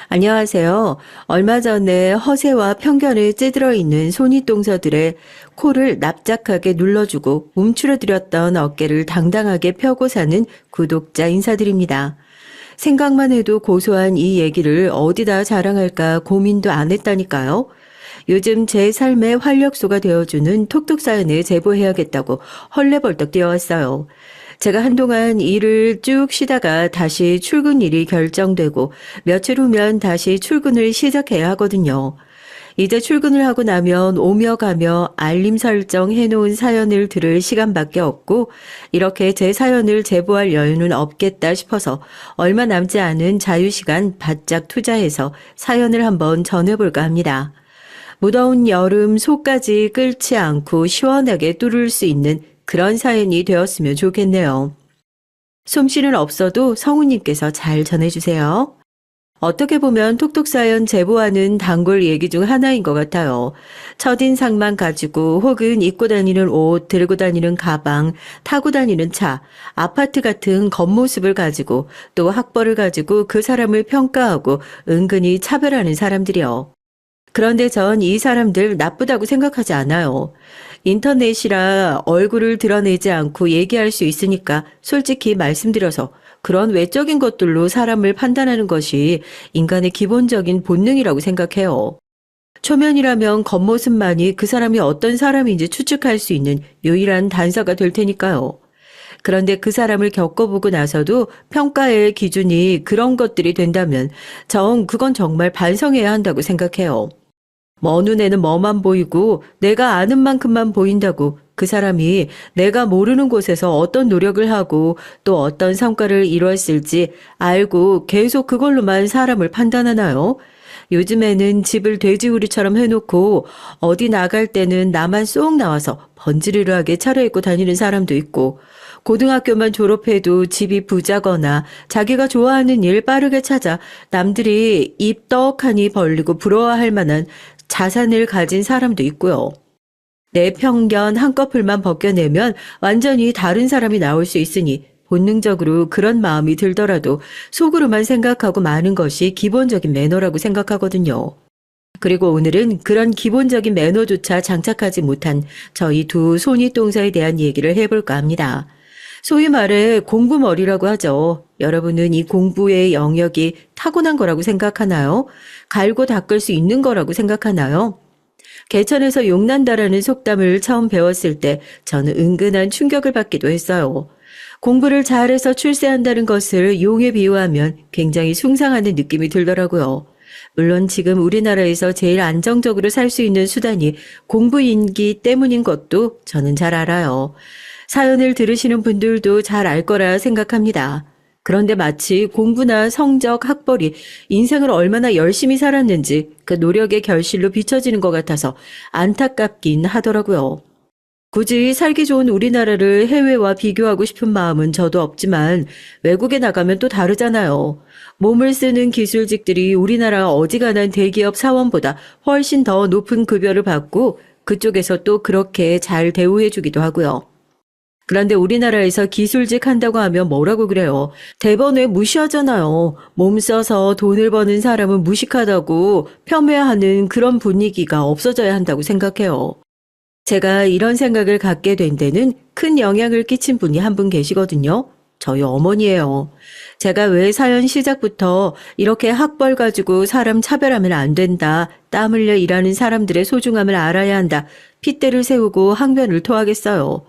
안녕하세요. 얼마 전에 허세와 편견에 찌들어 있는 손윗동서들의 코를 납작하게 눌러주고 움츠러들었던 어깨를 당당하게 펴고 사는 구독자 인사드립니다. 생각만 해도 고소한 이 얘기를 어디다 자랑할까 고민도 안 했다니까요. 요즘 제 삶의 활력소가 되어주는 톡톡 사연을 제보해야겠다고 헐레벌떡 뛰어왔어요. 제가 한동안 일을 쭉 쉬다가 다시 출근 일이 결정되고 며칠 후면 다시 출근을 시작해야 하거든요. 이제 출근을 하고 나면 오며 가며 알림 설정 해놓은 사연을 들을 시간밖에 없고 이렇게 제 사연을 제보할 여유는 없겠다 싶어서 얼마 남지 않은 자유시간 바짝 투자해서 사연을 한번 전해볼까 합니다. 무더운 여름 속까지 끓지 않고 시원하게 뚫을 수 있는 그런 사연이 되었으면 좋겠네요. 솜씨는 없어도 성우님께서 잘 전해주세요. 어떻게 보면 톡톡 사연 제보하는 단골 얘기 중 하나인 것 같아요. 첫인상만 가지고 혹은 입고 다니는 옷, 들고 다니는 가방, 타고 다니는 차, 아파트 같은 겉모습을 가지고 또 학벌을 가지고 그 사람을 평가하고 은근히 차별하는 사람들이요. 그런데 전 이 사람들 나쁘다고 생각하지 않아요. 인터넷이라 얼굴을 드러내지 않고 얘기할 수 있으니까 솔직히 말씀드려서 그런 외적인 것들로 사람을 판단하는 것이 인간의 기본적인 본능이라고 생각해요. 초면이라면 겉모습만이 그 사람이 어떤 사람인지 추측할 수 있는 유일한 단서가 될 테니까요. 그런데 그 사람을 겪어보고 나서도 평가의 기준이 그런 것들이 된다면 전 그건 정말 반성해야 한다고 생각해요. 먼 눈에는 뭐만 보이고 내가 아는 만큼만 보인다고 그 사람이 내가 모르는 곳에서 어떤 노력을 하고 또 어떤 성과를 이루었을지 알고 계속 그걸로만 사람을 판단하나요? 요즘에는 집을 돼지우리처럼 해놓고 어디 나갈 때는 나만 쏙 나와서 번지르르하게 차려입고 다니는 사람도 있고 고등학교만 졸업해도 집이 부자거나 자기가 좋아하는 일 빠르게 찾아 남들이 입 떡하니 벌리고 부러워할 만한 자산을 가진 사람도 있고요. 내 편견 한꺼풀만 벗겨내면 완전히 다른 사람이 나올 수 있으니 본능적으로 그런 마음이 들더라도 속으로만 생각하고 마는 것이 기본적인 매너라고 생각하거든요. 그리고 오늘은 그런 기본적인 매너조차 장착하지 못한 저희 두 손윗동서에 대한 얘기를 해볼까 합니다. 소위 말해 공부머리라고 하죠. 여러분은 이 공부의 영역이 타고난 거라고 생각하나요? 갈고 닦을 수 있는 거라고 생각하나요? 개천에서 용난다라는 속담을 처음 배웠을 때 저는 은근한 충격을 받기도 했어요. 공부를 잘해서 출세한다는 것을 용에 비유하면 굉장히 숭상하는 느낌이 들더라고요. 물론 지금 우리나라에서 제일 안정적으로 살 수 있는 수단이 공부인기 때문인 것도 저는 잘 알아요. 사연을 들으시는 분들도 잘 알 거라 생각합니다. 그런데 마치 공부나 성적, 학벌이 인생을 얼마나 열심히 살았는지 그 노력의 결실로 비춰지는 것 같아서 안타깝긴 하더라고요. 굳이 살기 좋은 우리나라를 해외와 비교하고 싶은 마음은 저도 없지만 외국에 나가면 또 다르잖아요. 몸을 쓰는 기술직들이 우리나라 어지간한 대기업 사원보다 훨씬 더 높은 급여를 받고 그쪽에서 또 그렇게 잘 대우해주기도 하고요. 그런데 우리나라에서 기술직 한다고 하면 뭐라고 그래요? 대번에 무시하잖아요. 몸 써서 돈을 버는 사람은 무식하다고 폄훼하는 그런 분위기가 없어져야 한다고 생각해요. 제가 이런 생각을 갖게 된 데는 큰 영향을 끼친 분이 한 분 계시거든요. 저희 어머니예요. 제가 왜 사연 시작부터 이렇게 학벌 가지고 사람 차별하면 안 된다, 땀 흘려 일하는 사람들의 소중함을 알아야 한다, 핏대를 세우고 항변을 토하겠어요.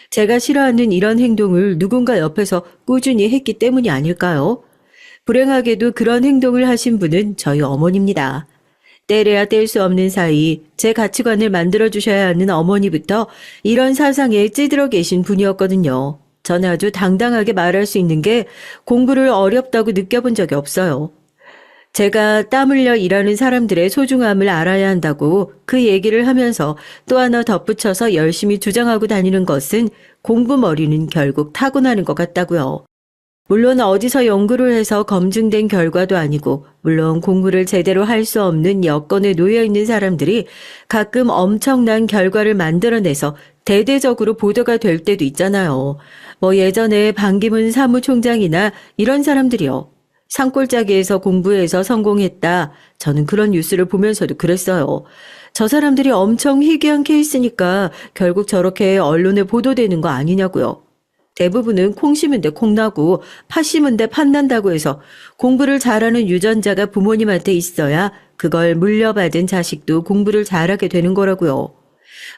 제가 싫어하는 이런 행동을 누군가 옆에서 꾸준히 했기 때문이 아닐까요? 불행하게도 그런 행동을 하신 분은 저희 어머니입니다. 떼래야 뗄 수 없는 사이 제 가치관을 만들어주셔야 하는 어머니부터 이런 사상에 찌들어 계신 분이었거든요. 저는 아주 당당하게 말할 수 있는 게 공부를 어렵다고 느껴본 적이 없어요. 제가 땀 흘려 일하는 사람들의 소중함을 알아야 한다고 그 얘기를 하면서 또 하나 덧붙여서 열심히 주장하고 다니는 것은 공부머리는 결국 타고나는 것 같다고요. 물론 어디서 연구를 해서 검증된 결과도 아니고 물론 공부를 제대로 할 수 없는 여건에 놓여 있는 사람들이 가끔 엄청난 결과를 만들어내서 대대적으로 보도가 될 때도 있잖아요. 뭐 예전에 반기문 사무총장이나 이런 사람들이요. 산골짜기에서 공부해서 성공했다. 저는 그런 뉴스를 보면서도 그랬어요. 저 사람들이 엄청 희귀한 케이스니까 결국 저렇게 언론에 보도되는 거 아니냐고요. 대부분은 콩 심은 데 콩 나고 팥 심은 데 팥 난다고 해서 공부를 잘하는 유전자가 부모님한테 있어야 그걸 물려받은 자식도 공부를 잘하게 되는 거라고요.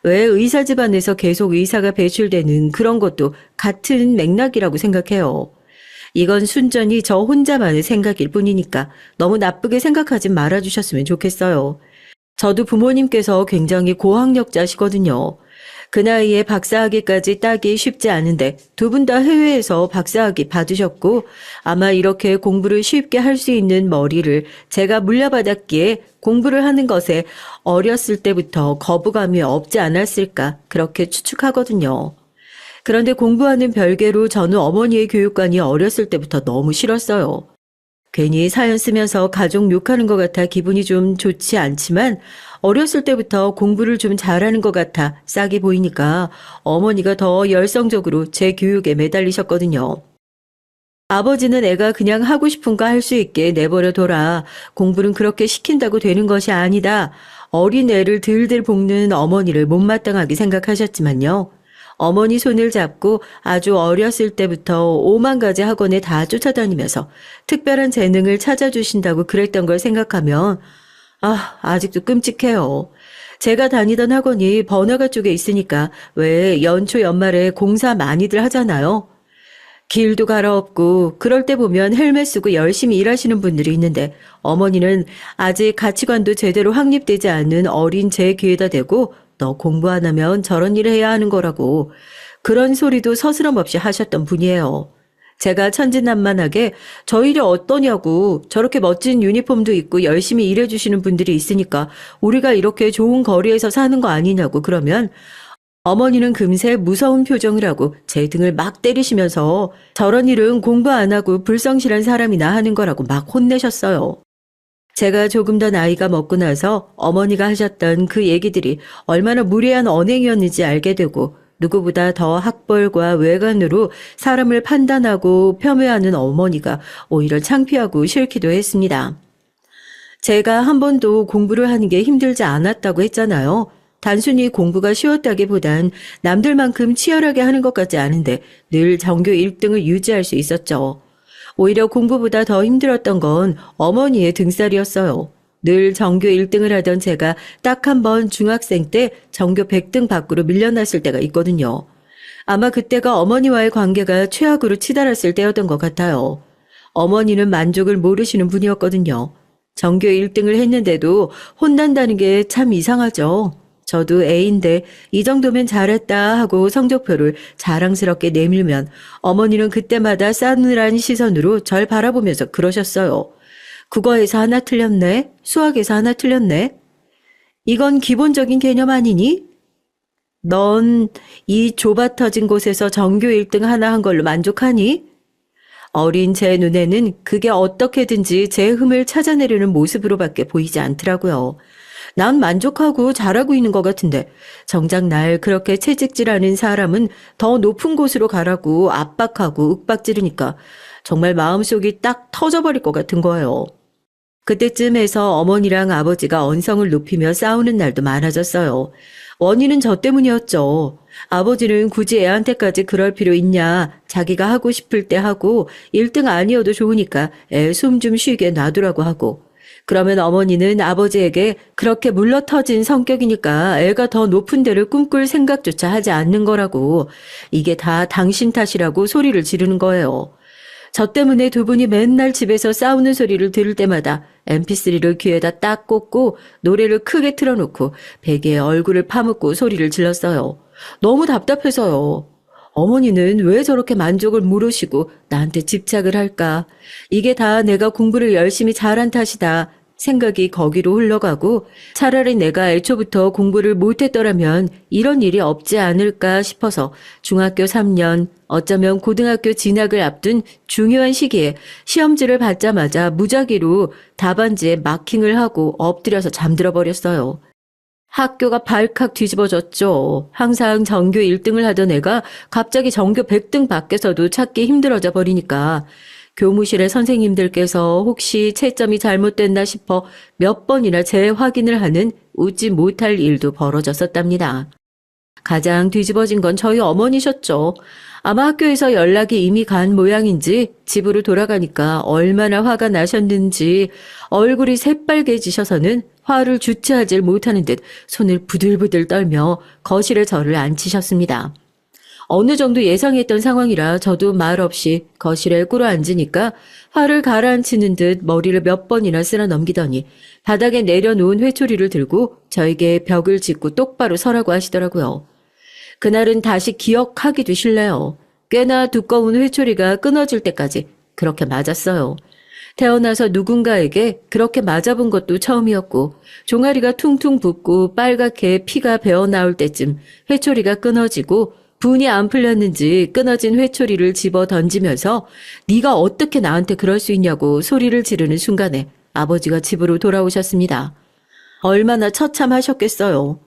왜 의사 집안에서 계속 의사가 배출되는 그런 것도 같은 맥락이라고 생각해요. 이건 순전히 저 혼자만의 생각일 뿐이니까 너무 나쁘게 생각하지 말아주셨으면 좋겠어요. 저도 부모님께서 굉장히 고학력자시거든요. 그 나이에 박사학위까지 따기 쉽지 않은데 두 분 다 해외에서 박사학위 받으셨고 아마 이렇게 공부를 쉽게 할 수 있는 머리를 제가 물려받았기에 공부를 하는 것에 어렸을 때부터 거부감이 없지 않았을까 그렇게 추측하거든요. 그런데 공부하는 별개로 저는 어머니의 교육관이 어렸을 때부터 너무 싫었어요. 괜히 사연 쓰면서 가족 욕하는 것 같아 기분이 좀 좋지 않지만 어렸을 때부터 공부를 좀 잘하는 것 같아 싹이 보이니까 어머니가 더 열성적으로 제 교육에 매달리셨거든요. 아버지는 애가 그냥 하고 싶은 거 할 수 있게 내버려 둬라. 공부는 그렇게 시킨다고 되는 것이 아니다. 어린 애를 들들 볶는 어머니를 못마땅하게 생각하셨지만요. 어머니 손을 잡고 아주 어렸을 때부터 5만 가지 학원에 다 쫓아다니면서 특별한 재능을 찾아주신다고 그랬던 걸 생각하면 아직도 끔찍해요. 제가 다니던 학원이 번화가 쪽에 있으니까 왜 연초 연말에 공사 많이들 하잖아요. 길도 갈아엎고 그럴 때 보면 헬멧 쓰고 열심히 일하시는 분들이 있는데 어머니는 아직 가치관도 제대로 확립되지 않은 어린 제 귀에다 대고 너 공부 안 하면 저런 일을 해야 하는 거라고 그런 소리도 서스럼 없이 하셨던 분이에요. 제가 천진난만하게 저 일이 어떠냐고 저렇게 멋진 유니폼도 입고 열심히 일해주시는 분들이 있으니까 우리가 이렇게 좋은 거리에서 사는 거 아니냐고 그러면 어머니는 금세 무서운 표정을 하고 제 등을 막 때리시면서 저런 일은 공부 안 하고 불성실한 사람이나 하는 거라고 막 혼내셨어요. 제가 조금 더 나이가 먹고 나서 어머니가 하셨던 그 얘기들이 얼마나 무례한 언행이었는지 알게 되고 누구보다 더 학벌과 외관으로 사람을 판단하고 폄훼하는 어머니가 오히려 창피하고 싫기도 했습니다. 제가 한 번도 공부를 하는 게 힘들지 않았다고 했잖아요. 단순히 공부가 쉬웠다기보단 남들만큼 치열하게 하는 것 같지 않은데 늘 전교 1등을 유지할 수 있었죠. 오히려 공부보다 더 힘들었던 건 어머니의 등살이었어요. 늘 전교 1등을 하던 제가 딱 한 번 중학생 때 전교 100등 밖으로 밀려났을 때가 있거든요. 아마 그때가 어머니와의 관계가 최악으로 치달았을 때였던 것 같아요. 어머니는 만족을 모르시는 분이었거든요. 전교 1등을 했는데도 혼난다는 게 참 이상하죠. 저도 애인데 이 정도면 잘했다 하고 성적표를 자랑스럽게 내밀면 어머니는 그때마다 싸늘한 시선으로 절 바라보면서 그러셨어요. 국어에서 하나 틀렸네? 수학에서 하나 틀렸네? 이건 기본적인 개념 아니니? 넌 이 좁아터진 곳에서 전교 1등 하나 한 걸로 만족하니? 어린 제 눈에는 그게 어떻게든지 제 흠을 찾아내려는 모습으로밖에 보이지 않더라고요. 난 만족하고 잘하고 있는 것 같은데 정작 날 그렇게 채찍질하는 사람은 더 높은 곳으로 가라고 압박하고 윽박지르니까 정말 마음속이 딱 터져버릴 것 같은 거예요. 그때쯤에서 어머니랑 아버지가 언성을 높이며 싸우는 날도 많아졌어요. 원인은 저 때문이었죠. 아버지는 굳이 애한테까지 그럴 필요 있냐. 자기가 하고 싶을 때 하고 1등 아니어도 좋으니까 애 숨 좀 쉬게 놔두라고 하고. 그러면 어머니는 아버지에게 그렇게 물러터진 성격이니까 애가 더 높은 데를 꿈꿀 생각조차 하지 않는 거라고. 이게 다 당신 탓이라고 소리를 지르는 거예요. 저 때문에 두 분이 맨날 집에서 싸우는 소리를 들을 때마다 mp3를 귀에다 딱 꽂고 노래를 크게 틀어놓고 베개에 얼굴을 파묻고 소리를 질렀어요. 너무 답답해서요. 어머니는 왜 저렇게 만족을 모르시고 나한테 집착을 할까? 이게 다 내가 공부를 열심히 잘한 탓이다. 생각이 거기로 흘러가고 차라리 내가 애초부터 공부를 못했더라면 이런 일이 없지 않을까 싶어서 중학교 3년, 어쩌면 고등학교 진학을 앞둔 중요한 시기에 시험지를 받자마자 무작위로 답안지에 마킹을 하고 엎드려서 잠들어 버렸어요. 학교가 발칵 뒤집어졌죠. 항상 전교 1등을 하던 애가 갑자기 전교 100등 밖에서도 찾기 힘들어져 버리니까 교무실의 선생님들께서 혹시 채점이 잘못됐나 싶어 몇 번이나 재확인을 하는 웃지 못할 일도 벌어졌었답니다. 가장 뒤집어진 건 저희 어머니셨죠. 아마 학교에서 연락이 이미 간 모양인지 집으로 돌아가니까 얼마나 화가 나셨는지 얼굴이 새빨개지셔서는 화를 주체하지 못하는 듯 손을 부들부들 떨며 거실에 저를 앉히셨습니다. 어느 정도 예상했던 상황이라 저도 말없이 거실에 꿇어앉으니까 화를 가라앉히는 듯 머리를 몇 번이나 쓸어 넘기더니 바닥에 내려놓은 회초리를 들고 저에게 벽을 짚고 똑바로 서라고 하시더라고요. 그날은 다시 기억하기도 싫네요. 꽤나 두꺼운 회초리가 끊어질 때까지 그렇게 맞았어요. 태어나서 누군가에게 그렇게 맞아본 것도 처음이었고 종아리가 퉁퉁 붓고 빨갛게 피가 배어나올 때쯤 회초리가 끊어지고 분이 안 풀렸는지 끊어진 회초리를 집어 던지면서 네가 어떻게 나한테 그럴 수 있냐고 소리를 지르는 순간에 아버지가 집으로 돌아오셨습니다. 얼마나 처참하셨겠어요.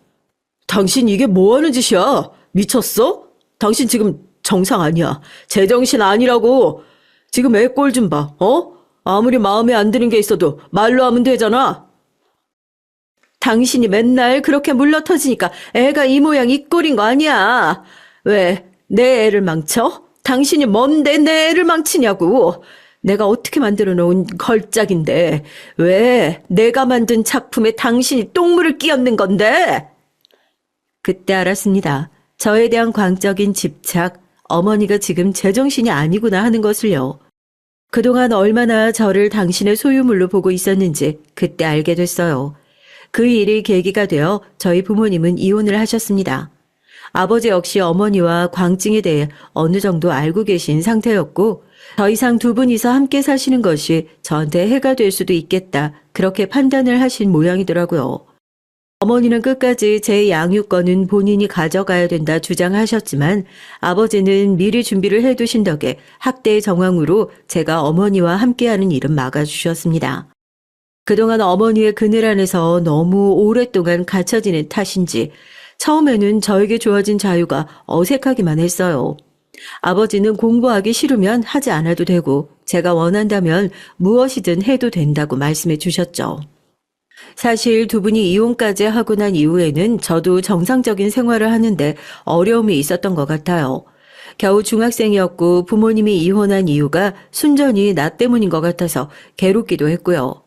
당신 이게 뭐하는 짓이야? 미쳤어? 당신 지금 정상 아니야. 제정신 아니라고. 지금 애 꼴 좀 봐. 아무리 마음에 안 드는 게 있어도 말로 하면 되잖아. 당신이 맨날 그렇게 물러터지니까 애가 이 모양 이 꼴인 거 아니야. 왜 내 애를 망쳐? 당신이 뭔데 내 애를 망치냐고. 내가 어떻게 만들어 놓은 걸작인데 왜 내가 만든 작품에 당신이 똥물을 끼얹는 건데? 그때 알았습니다. 저에 대한 광적인 집착, 어머니가 지금 제정신이 아니구나 하는 것을요. 그동안 얼마나 저를 당신의 소유물로 보고 있었는지 그때 알게 됐어요. 그 일이 계기가 되어 저희 부모님은 이혼을 하셨습니다. 아버지 역시 어머니와 광증에 대해 어느 정도 알고 계신 상태였고 더 이상 두 분이서 함께 사시는 것이 저한테 해가 될 수도 있겠다 그렇게 판단을 하신 모양이더라고요. 어머니는 끝까지 제 양육권은 본인이 가져가야 된다 주장하셨지만 아버지는 미리 준비를 해두신 덕에 학대의 정황으로 제가 어머니와 함께하는 일은 막아주셨습니다. 그동안 어머니의 그늘 안에서 너무 오랫동안 갇혀 지낸 탓인지 처음에는 저에게 주어진 자유가 어색하기만 했어요. 아버지는 공부하기 싫으면 하지 않아도 되고 제가 원한다면 무엇이든 해도 된다고 말씀해 주셨죠. 사실 두 분이 이혼까지 하고 난 이후에는 저도 정상적인 생활을 하는데 어려움이 있었던 것 같아요. 겨우 중학생이었고 부모님이 이혼한 이유가 순전히 나 때문인 것 같아서 괴롭기도 했고요.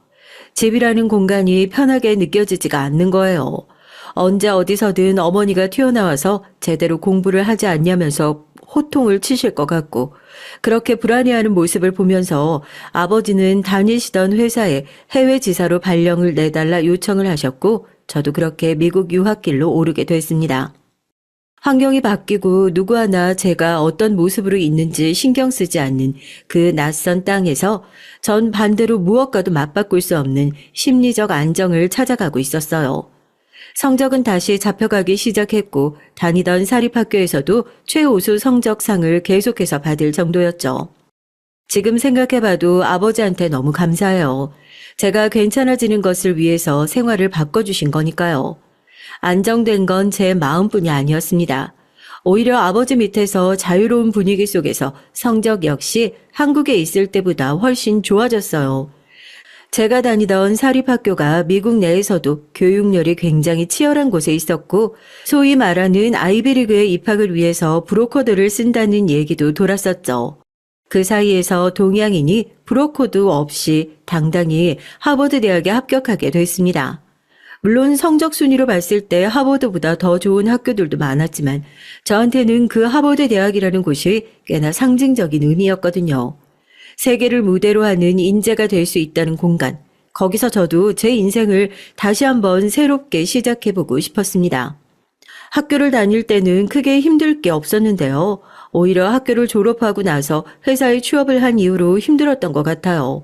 집이라는 공간이 편하게 느껴지지가 않는 거예요. 언제 어디서든 어머니가 튀어나와서 제대로 공부를 하지 않냐면서 호통을 치실 것 같고 그렇게 불안해하는 모습을 보면서 아버지는 다니시던 회사에 해외 지사로 발령을 내달라 요청을 하셨고 저도 그렇게 미국 유학길로 오르게 됐습니다. 환경이 바뀌고 누구 하나 제가 어떤 모습으로 있는지 신경 쓰지 않는 그 낯선 땅에서 전 반대로 무엇과도 맞바꿀 수 없는 심리적 안정을 찾아가고 있었어요. 성적은 다시 잡혀가기 시작했고 다니던 사립학교에서도 최우수 성적상을 계속해서 받을 정도였죠. 지금 생각해봐도 아버지한테 너무 감사해요. 제가 괜찮아지는 것을 위해서 생활을 바꿔주신 거니까요. 안정된 건 제 마음뿐이 아니었습니다. 오히려 아버지 밑에서 자유로운 분위기 속에서 성적 역시 한국에 있을 때보다 훨씬 좋아졌어요. 제가 다니던 사립학교가 미국 내에서도 교육열이 굉장히 치열한 곳에 있었고 소위 말하는 아이비리그에 입학을 위해서 브로커들을 쓴다는 얘기도 돌았었죠. 그 사이에서 동양인이 브로커도 없이 당당히 하버드 대학에 합격하게 됐습니다. 물론 성적 순위로 봤을 때 하버드보다 더 좋은 학교들도 많았지만 저한테는 그 하버드 대학이라는 곳이 꽤나 상징적인 의미였거든요. 세계를 무대로 하는 인재가 될 수 있다는 공간. 거기서 저도 제 인생을 다시 한번 새롭게 시작해보고 싶었습니다. 학교를 다닐 때는 크게 힘들 게 없었는데요. 오히려 학교를 졸업하고 나서 회사에 취업을 한 이후로 힘들었던 것 같아요.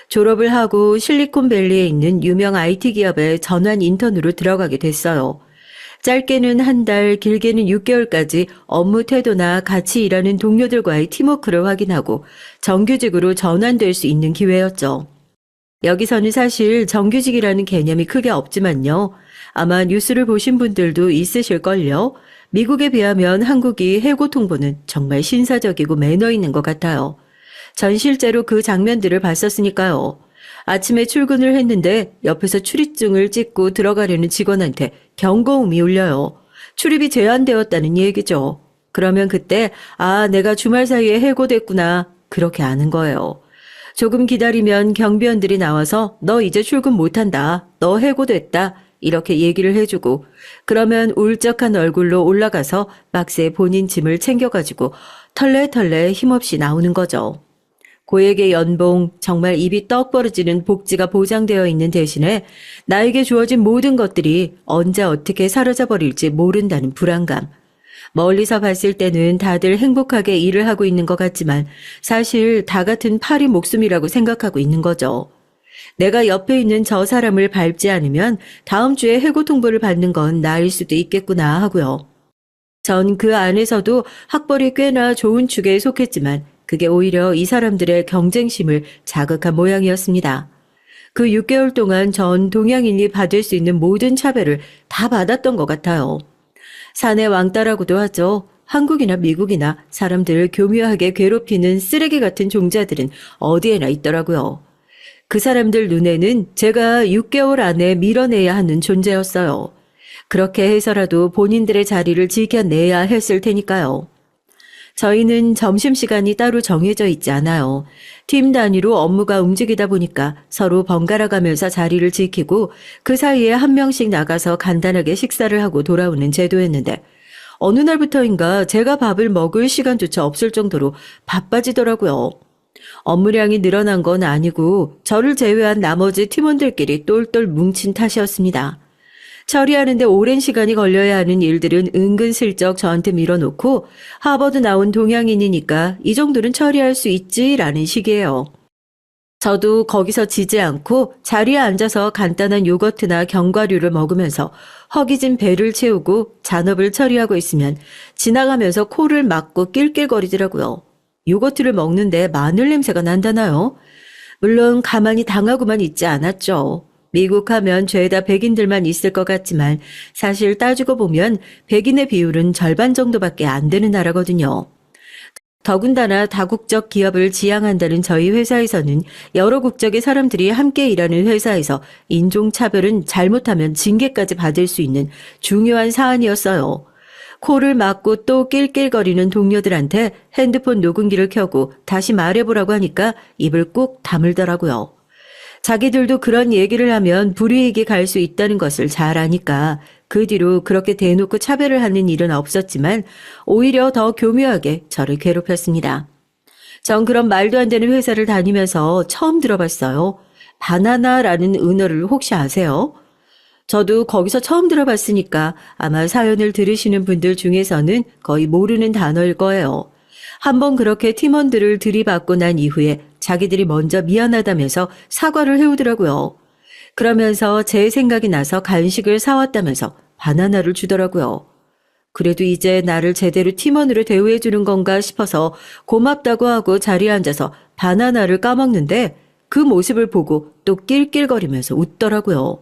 졸업을 하고 실리콘밸리에 있는 유명 IT 기업에 전환 인턴으로 들어가게 됐어요. 짧게는 한 달, 길게는 6개월까지 업무 태도나 같이 일하는 동료들과의 팀워크를 확인하고 정규직으로 전환될 수 있는 기회였죠. 여기서는 사실 정규직이라는 개념이 크게 없지만요. 아마 뉴스를 보신 분들도 있으실걸요. 미국에 비하면 한국이 해고 통보는 정말 신사적이고 매너 있는 것 같아요. 전 실제로 그 장면들을 봤었으니까요. 아침에 출근을 했는데 옆에서 출입증을 찍고 들어가려는 직원한테 경고음이 울려요. 출입이 제한되었다는 얘기죠. 그러면 그때 내가 주말 사이에 해고됐구나 그렇게 아는 거예요. 조금 기다리면 경비원들이 나와서 너 이제 출근 못한다. 너 해고됐다. 이렇게 얘기를 해주고 그러면 울적한 얼굴로 올라가서 박스에 본인 짐을 챙겨가지고 털레털레 힘없이 나오는 거죠. 고액의 연봉, 정말 입이 떡 벌어지는 복지가 보장되어 있는 대신에 나에게 주어진 모든 것들이 언제 어떻게 사라져 버릴지 모른다는 불안감. 멀리서 봤을 때는 다들 행복하게 일을 하고 있는 것 같지만 사실 다 같은 파리 목숨이라고 생각하고 있는 거죠. 내가 옆에 있는 저 사람을 밟지 않으면 다음 주에 해고 통보를 받는 건 나일 수도 있겠구나 하고요. 전 그 안에서도 학벌이 꽤나 좋은 축에 속했지만 그게 오히려 이 사람들의 경쟁심을 자극한 모양이었습니다. 그 6개월 동안 전 동양인이 받을 수 있는 모든 차별을 다 받았던 것 같아요. 사내 왕따라고도 하죠. 한국이나 미국이나 사람들을 교묘하게 괴롭히는 쓰레기 같은 종자들은 어디에나 있더라고요. 그 사람들 눈에는 제가 6개월 안에 밀어내야 하는 존재였어요. 그렇게 해서라도 본인들의 자리를 지켜내야 했을 테니까요. 저희는 점심시간이 따로 정해져 있지 않아요. 팀 단위로 업무가 움직이다 보니까 서로 번갈아 가면서 자리를 지키고 그 사이에 한 명씩 나가서 간단하게 식사를 하고 돌아오는 제도였는데 어느 날부터인가 제가 밥을 먹을 시간조차 없을 정도로 바빠지더라고요. 업무량이 늘어난 건 아니고 저를 제외한 나머지 팀원들끼리 똘똘 뭉친 탓이었습니다. 처리하는데 오랜 시간이 걸려야 하는 일들은 은근슬쩍 저한테 밀어놓고 하버드 나온 동양인이니까 이 정도는 처리할 수 있지라는 식이에요. 저도 거기서 지지 않고 자리에 앉아서 간단한 요거트나 견과류를 먹으면서 허기진 배를 채우고 잔업을 처리하고 있으면 지나가면서 코를 막고 낄낄거리더라고요. 요거트를 먹는데 마늘 냄새가 난다나요? 물론 가만히 당하고만 있지 않았죠. 미국 하면 죄다 백인들만 있을 것 같지만 사실 따지고 보면 백인의 비율은 절반 정도밖에 안 되는 나라거든요. 더군다나 다국적 기업을 지향한다는 저희 회사에서는 여러 국적의 사람들이 함께 일하는 회사에서 인종차별은 잘못하면 징계까지 받을 수 있는 중요한 사안이었어요. 코를 막고 또 낄낄거리는 동료들한테 핸드폰 녹음기를 켜고 다시 말해보라고 하니까 입을 꾹 다물더라고요. 자기들도 그런 얘기를 하면 불이익이 갈 수 있다는 것을 잘 아니까 그 뒤로 그렇게 대놓고 차별을 하는 일은 없었지만 오히려 더 교묘하게 저를 괴롭혔습니다. 전 그런 말도 안 되는 회사를 다니면서 처음 들어봤어요. 바나나라는 은어를 혹시 아세요? 저도 거기서 처음 들어봤으니까 아마 사연을 들으시는 분들 중에서는 거의 모르는 단어일 거예요. 한번 그렇게 팀원들을 들이받고 난 이후에 자기들이 먼저 미안하다면서 사과를 해오더라고요. 그러면서 제 생각이 나서 간식을 사왔다면서 바나나를 주더라고요. 그래도 이제 나를 제대로 팀원으로 대우해 주는 건가 싶어서 고맙다고 하고 자리에 앉아서 바나나를 까먹는데 그 모습을 보고 또 낄낄거리면서 웃더라고요.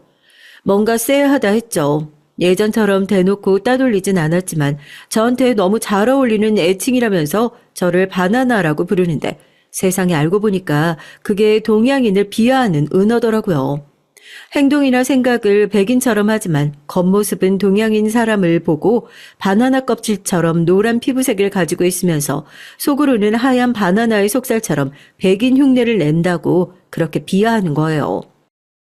뭔가 쎄하다 했죠. 예전처럼 대놓고 따돌리진 않았지만 저한테 너무 잘 어울리는 애칭이라면서 저를 바나나라고 부르는데 세상에 알고 보니까 그게 동양인을 비하하는 은어더라고요. 행동이나 생각을 백인처럼 하지만 겉모습은 동양인 사람을 보고 바나나 껍질처럼 노란 피부색을 가지고 있으면서 속으로는 하얀 바나나의 속살처럼 백인 흉내를 낸다고 그렇게 비하하는 거예요.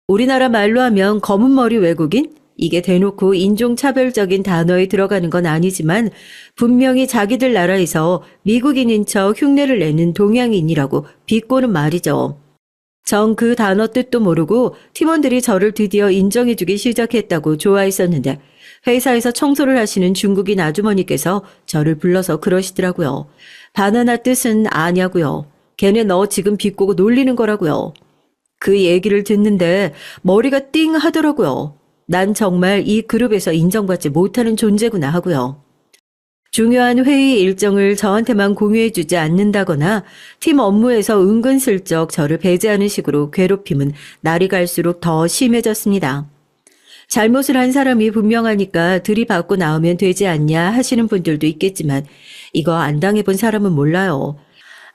우리나라 말로 하면 검은 머리 외국인? 이게 대놓고 인종차별적인 단어에 들어가는 건 아니지만 분명히 자기들 나라에서 미국인인 척 흉내를 내는 동양인이라고 비꼬는 말이죠. 전 그 단어 뜻도 모르고 팀원들이 저를 드디어 인정해주기 시작했다고 좋아했었는데 회사에서 청소를 하시는 중국인 아주머니께서 저를 불러서 그러시더라고요. 바나나 뜻은 아냐고요. 걔네 너 지금 비꼬고 놀리는 거라고요. 그 얘기를 듣는데 머리가 띵 하더라고요. 난 정말 이 그룹에서 인정받지 못하는 존재구나 하고요. 중요한 회의 일정을 저한테만 공유해주지 않는다거나 팀 업무에서 은근슬쩍 저를 배제하는 식으로 괴롭힘은 날이 갈수록 더 심해졌습니다. 잘못을 한 사람이 분명하니까 들이받고 나오면 되지 않냐 하시는 분들도 있겠지만 이거 안 당해본 사람은 몰라요.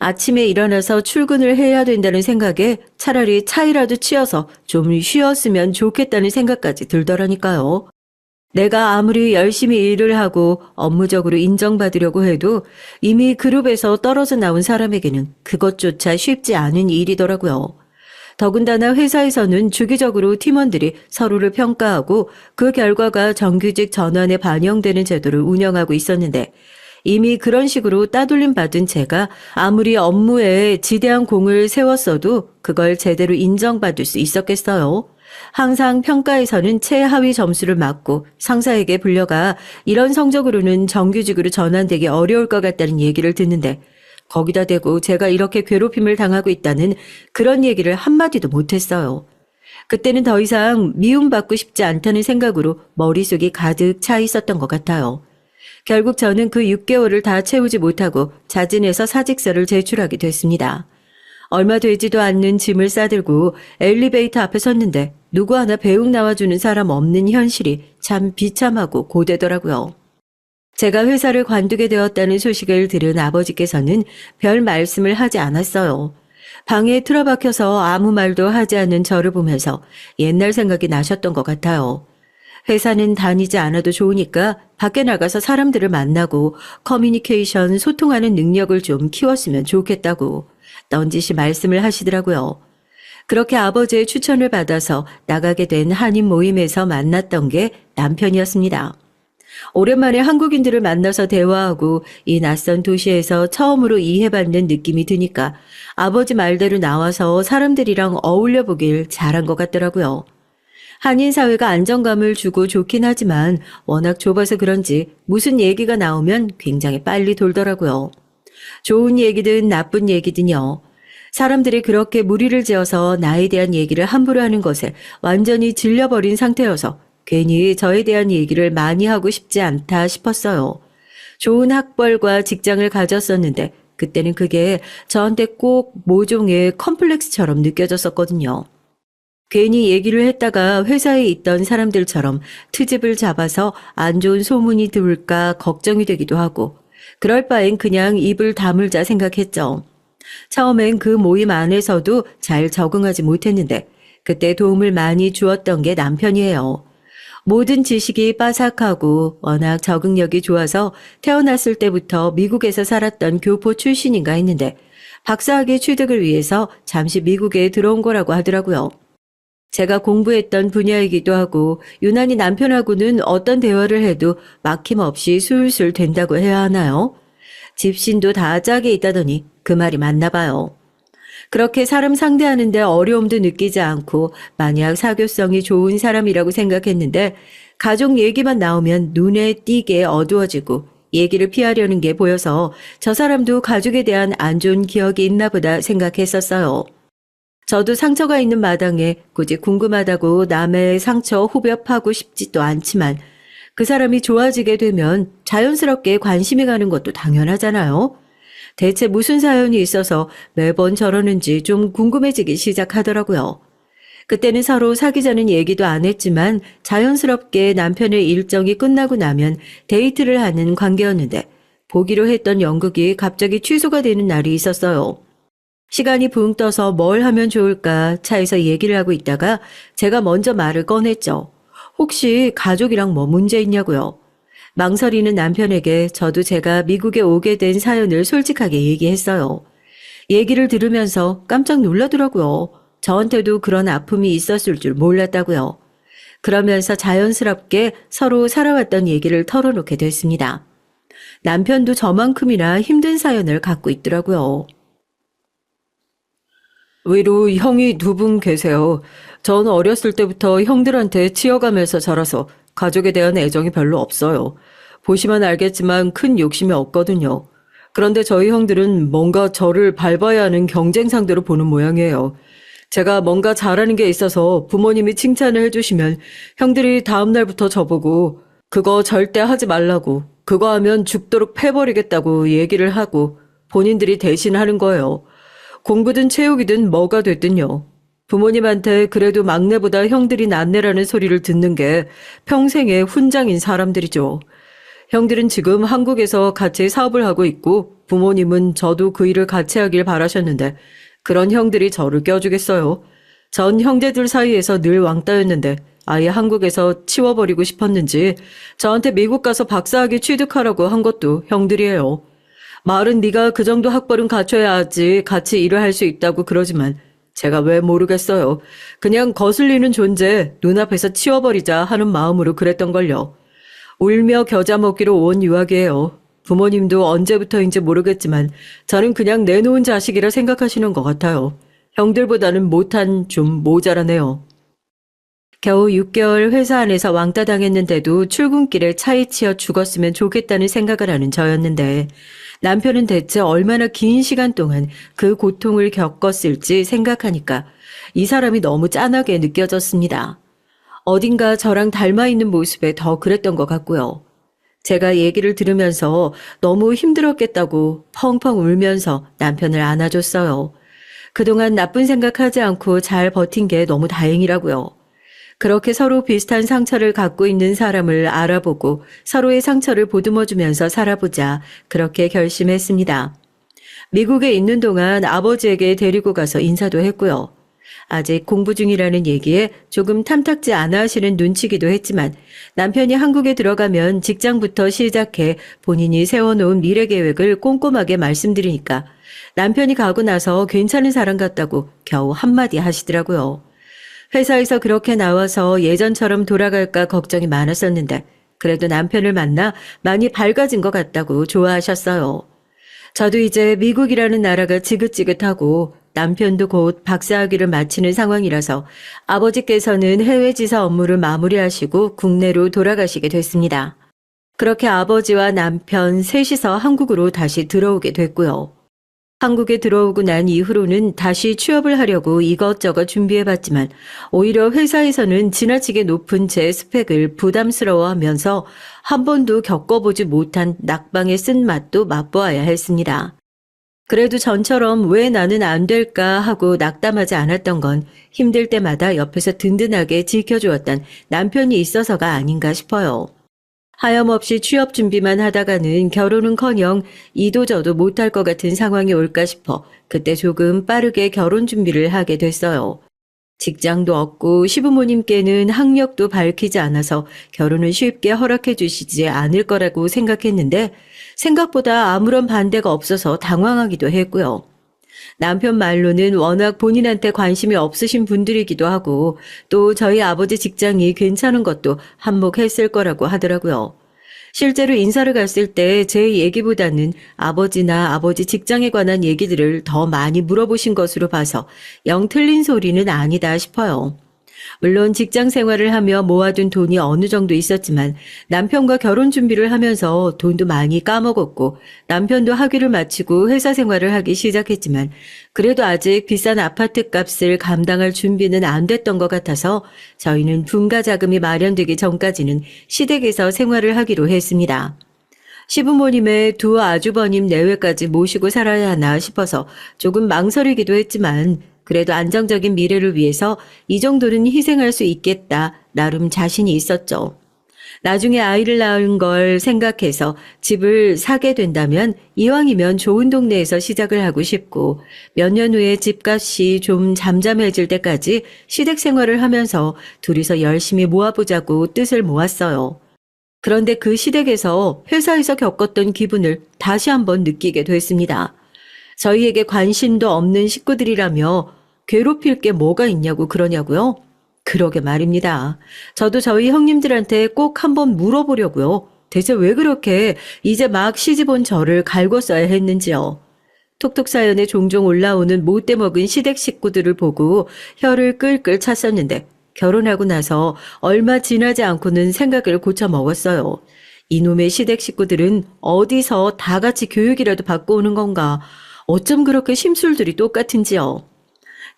아침에 일어나서 출근을 해야 된다는 생각에 차라리 차이라도 치어서 좀 쉬었으면 좋겠다는 생각까지 들더라니까요. 내가 아무리 열심히 일을 하고 업무적으로 인정받으려고 해도 이미 그룹에서 떨어져 나온 사람에게는 그것조차 쉽지 않은 일이더라고요. 더군다나 회사에서는 주기적으로 팀원들이 서로를 평가하고 그 결과가 정규직 전환에 반영되는 제도를 운영하고 있었는데 이미 그런 식으로 따돌림 받은 제가 아무리 업무에 지대한 공을 세웠어도 그걸 제대로 인정받을 수 있었겠어요. 항상 평가에서는 최하위 점수를 맞고 상사에게 불려가 이런 성적으로는 정규직으로 전환되기 어려울 것 같다는 얘기를 듣는데 거기다 대고 제가 이렇게 괴롭힘을 당하고 있다는 그런 얘기를 한마디도 못했어요. 그때는 더 이상 미움받고 싶지 않다는 생각으로 머릿속이 가득 차 있었던 것 같아요. 결국 저는 그 6개월을 다 채우지 못하고 자진해서 사직서를 제출하게 됐습니다. 얼마 되지도 않는 짐을 싸들고 엘리베이터 앞에 섰는데 누구 하나 배웅 나와주는 사람 없는 현실이 참 비참하고 고되더라고요. 제가 회사를 관두게 되었다는 소식을 들은 아버지께서는 별 말씀을 하지 않았어요. 방에 틀어박혀서 아무 말도 하지 않는 저를 보면서 옛날 생각이 나셨던 것 같아요. 회사는 다니지 않아도 좋으니까 밖에 나가서 사람들을 만나고 커뮤니케이션, 소통하는 능력을 좀 키웠으면 좋겠다고 넌지시 말씀을 하시더라고요. 그렇게 아버지의 추천을 받아서 나가게 된 한인 모임에서 만났던 게 남편이었습니다. 오랜만에 한국인들을 만나서 대화하고 이 낯선 도시에서 처음으로 이해받는 느낌이 드니까 아버지 말대로 나와서 사람들이랑 어울려 보길 잘한 것 같더라고요. 한인 사회가 안정감을 주고 좋긴 하지만 워낙 좁아서 그런지 무슨 얘기가 나오면 굉장히 빨리 돌더라고요. 좋은 얘기든 나쁜 얘기든요. 사람들이 그렇게 무리를 지어서 나에 대한 얘기를 함부로 하는 것에 완전히 질려버린 상태여서 괜히 저에 대한 얘기를 많이 하고 싶지 않다 싶었어요. 좋은 학벌과 직장을 가졌었는데 그때는 그게 저한테 꼭 모종의 컴플렉스처럼 느껴졌었거든요. 괜히 얘기를 했다가 회사에 있던 사람들처럼 트집을 잡아서 안 좋은 소문이 들을까 걱정이 되기도 하고 그럴 바엔 그냥 입을 다물자 생각했죠. 처음엔 그 모임 안에서도 잘 적응하지 못했는데 그때 도움을 많이 주었던 게 남편이에요. 모든 지식이 빠삭하고 워낙 적응력이 좋아서 태어났을 때부터 미국에서 살았던 교포 출신인가 했는데 박사학위 취득을 위해서 잠시 미국에 들어온 거라고 하더라고요. 제가 공부했던 분야이기도 하고 유난히 남편하고는 어떤 대화를 해도 막힘없이 술술 된다고 해야 하나요? 집신도 다 짝이 있다더니 그 말이 맞나 봐요. 그렇게 사람 상대하는데 어려움도 느끼지 않고 마냥 사교성이 좋은 사람이라고 생각했는데 가족 얘기만 나오면 눈에 띄게 어두워지고 얘기를 피하려는 게 보여서 저 사람도 가족에 대한 안 좋은 기억이 있나 보다 생각했었어요. 저도 상처가 있는 마당에 굳이 궁금하다고 남의 상처 후벼파고 싶지도 않지만 그 사람이 좋아지게 되면 자연스럽게 관심이 가는 것도 당연하잖아요. 대체 무슨 사연이 있어서 매번 저러는지 좀 궁금해지기 시작하더라고요. 그때는 서로 사귀자는 얘기도 안 했지만 자연스럽게 남편의 일정이 끝나고 나면 데이트를 하는 관계였는데 보기로 했던 연극이 갑자기 취소가 되는 날이 있었어요. 시간이 붕 떠서 뭘 하면 좋을까 차에서 얘기를 하고 있다가 제가 먼저 말을 꺼냈죠. 혹시 가족이랑 뭐 문제 있냐고요. 망설이는 남편에게 저도 제가 미국에 오게 된 사연을 솔직하게 얘기했어요. 얘기를 들으면서 깜짝 놀라더라고요. 저한테도 그런 아픔이 있었을 줄 몰랐다고요. 그러면서 자연스럽게 서로 살아왔던 얘기를 털어놓게 됐습니다. 남편도 저만큼이나 힘든 사연을 갖고 있더라고요. 위로 형이 2분 계세요. 전 어렸을 때부터 형들한테 치여가면서 자라서 가족에 대한 애정이 별로 없어요. 보시면 알겠지만 큰 욕심이 없거든요. 그런데 저희 형들은 뭔가 저를 밟아야 하는 경쟁 상대로 보는 모양이에요. 제가 뭔가 잘하는 게 있어서 부모님이 칭찬을 해주시면 형들이 다음 날부터 저보고 그거 절대 하지 말라고, 그거 하면 죽도록 패버리겠다고 얘기를 하고 본인들이 대신 하는 거예요. 공부든 체육이든 뭐가 됐든요. 부모님한테 그래도 막내보다 형들이 낫네라는 소리를 듣는 게 평생의 훈장인 사람들이죠. 형들은 지금 한국에서 같이 사업을 하고 있고 부모님은 저도 그 일을 같이 하길 바라셨는데 그런 형들이 저를 껴주겠어요. 전 형제들 사이에서 늘 왕따였는데 아예 한국에서 치워버리고 싶었는지 저한테 미국 가서 박사학위 취득하라고 한 것도 형들이에요. 말은 네가 그 정도 학벌은 갖춰야 하지 같이 일을 할 수 있다고 그러지만 제가 왜 모르겠어요. 그냥 거슬리는 존재 눈앞에서 치워버리자 하는 마음으로 그랬던걸요. 울며 겨자 먹기로 온 유학이에요. 부모님도 언제부터인지 모르겠지만 저는 그냥 내놓은 자식이라 생각하시는 것 같아요. 형들보다는 못한 좀 모자라네요. 겨우 6개월 회사 안에서 왕따 당했는데도 출근길에 차에 치여 죽었으면 좋겠다는 생각을 하는 저였는데 남편은 대체 얼마나 긴 시간 동안 그 고통을 겪었을지 생각하니까 이 사람이 너무 짠하게 느껴졌습니다. 어딘가 저랑 닮아 있는 모습에 더 그랬던 것 같고요. 제가 얘기를 들으면서 너무 힘들었겠다고 펑펑 울면서 남편을 안아줬어요. 그동안 나쁜 생각하지 않고 잘 버틴 게 너무 다행이라고요. 그렇게 서로 비슷한 상처를 갖고 있는 사람을 알아보고 서로의 상처를 보듬어주면서 살아보자 그렇게 결심했습니다. 미국에 있는 동안 아버지에게 데리고 가서 인사도 했고요. 아직 공부 중이라는 얘기에 조금 탐탁지 않아 하시는 눈치기도 했지만 남편이 한국에 들어가면 직장부터 시작해 본인이 세워놓은 미래 계획을 꼼꼼하게 말씀드리니까 남편이 가고 나서 괜찮은 사람 같다고 겨우 한마디 하시더라고요. 회사에서 그렇게 나와서 예전처럼 돌아갈까 걱정이 많았었는데 그래도 남편을 만나 많이 밝아진 것 같다고 좋아하셨어요. 저도 이제 미국이라는 나라가 지긋지긋하고 남편도 곧 박사학위를 마치는 상황이라서 아버지께서는 해외 지사 업무를 마무리하시고 국내로 돌아가시게 됐습니다. 그렇게 아버지와 남편 셋이서 한국으로 다시 들어오게 됐고요. 한국에 들어오고 난 이후로는 다시 취업을 하려고 이것저것 준비해봤지만 오히려 회사에서는 지나치게 높은 제 스펙을 부담스러워하면서 한 번도 겪어보지 못한 낙방의 쓴맛도 맛보아야 했습니다. 그래도 전처럼 왜 나는 안 될까 하고 낙담하지 않았던 건 힘들 때마다 옆에서 든든하게 지켜주었던 남편이 있어서가 아닌가 싶어요. 하염없이 취업 준비만 하다가는 결혼은커녕 이도저도 못할 것 같은 상황이 올까 싶어 그때 조금 빠르게 결혼 준비를 하게 됐어요. 직장도 없고 시부모님께는 학력도 밝히지 않아서 결혼을 쉽게 허락해 주시지 않을 거라고 생각했는데 생각보다 아무런 반대가 없어서 당황하기도 했고요. 남편 말로는 워낙 본인한테 관심이 없으신 분들이기도 하고 또 저희 아버지 직장이 괜찮은 것도 한몫했을 거라고 하더라고요. 실제로 인사를 갔을 때 제 얘기보다는 아버지나 아버지 직장에 관한 얘기들을 더 많이 물어보신 것으로 봐서 영 틀린 소리는 아니다 싶어요. 물론 직장 생활을 하며 모아둔 돈이 어느 정도 있었지만 남편과 결혼 준비를 하면서 돈도 많이 까먹었고 남편도 학위를 마치고 회사 생활을 하기 시작했지만 그래도 아직 비싼 아파트 값을 감당할 준비는 안 됐던 것 같아서 저희는 분가 자금이 마련되기 전까지는 시댁에서 생활을 하기로 했습니다. 시부모님의 두 아주버님 내외까지 모시고 살아야 하나 싶어서 조금 망설이기도 했지만 그래도 안정적인 미래를 위해서 이 정도는 희생할 수 있겠다 나름 자신이 있었죠. 나중에 아이를 낳은 걸 생각해서 집을 사게 된다면 이왕이면 좋은 동네에서 시작을 하고 싶고 몇 년 후에 집값이 좀 잠잠해질 때까지 시댁 생활을 하면서 둘이서 열심히 모아보자고 뜻을 모았어요. 그런데 그 시댁에서 회사에서 겪었던 기분을 다시 한번 느끼게 됐습니다. 저희에게 관심도 없는 식구들이라며 괴롭힐 게 뭐가 있냐고 그러냐고요? 그러게 말입니다. 저도 저희 형님들한테 꼭 한번 물어보려고요. 대체 왜 그렇게 이제 막 시집온 저를 갈고 써야 했는지요. 톡톡 사연에 종종 올라오는 못돼 먹은 시댁 식구들을 보고 혀를 끌끌 찼었는데 결혼하고 나서 얼마 지나지 않고는 생각을 고쳐 먹었어요. 이놈의 시댁 식구들은 어디서 다 같이 교육이라도 받고 오는 건가? 어쩜 그렇게 심술들이 똑같은지요.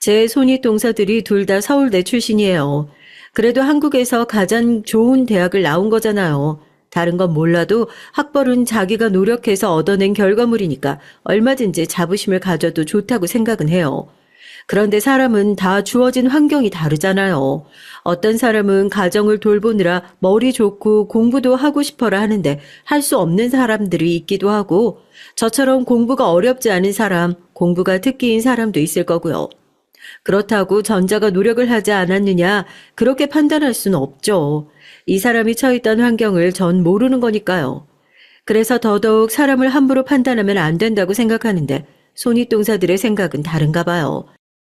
제 손이 동서들이 둘 다 서울대 출신이에요. 그래도 한국에서 가장 좋은 대학을 나온 거잖아요. 다른 건 몰라도 학벌은 자기가 노력해서 얻어낸 결과물이니까 얼마든지 자부심을 가져도 좋다고 생각은 해요. 그런데 사람은 다 주어진 환경이 다르잖아요. 어떤 사람은 가정을 돌보느라 머리 좋고 공부도 하고 싶어라 하는데 할 수 없는 사람들이 있기도 하고, 저처럼 공부가 어렵지 않은 사람, 공부가 특기인 사람도 있을 거고요. 그렇다고 전자가 노력을 하지 않았느냐, 그렇게 판단할 수는 없죠. 이 사람이 처했던 환경을 전 모르는 거니까요. 그래서 더더욱 사람을 함부로 판단하면 안 된다고 생각하는데, 손윗동사들의 생각은 다른가 봐요.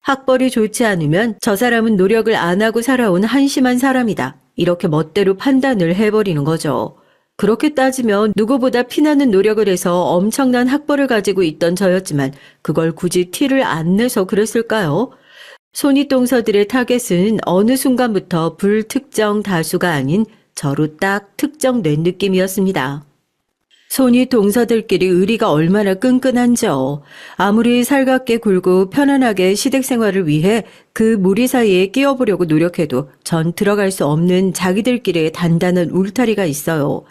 학벌이 좋지 않으면 저 사람은 노력을 안 하고 살아온 한심한 사람이다, 이렇게 멋대로 판단을 해버리는 거죠. 그렇게 따지면 누구보다 피나는 노력을 해서 엄청난 학벌을 가지고 있던 저였지만 그걸 굳이 티를 안 내서 그랬을까요? 손윗동서들의 타겟은 어느 순간부터 불특정 다수가 아닌 저로 딱 특정된 느낌이었습니다. 손윗동서들끼리 의리가 얼마나 끈끈한지요. 아무리 살갑게 굴고 편안하게 시댁 생활을 위해 그 무리 사이에 끼어보려고 노력해도 전 들어갈 수 없는 자기들끼리의 단단한 울타리가 있어요.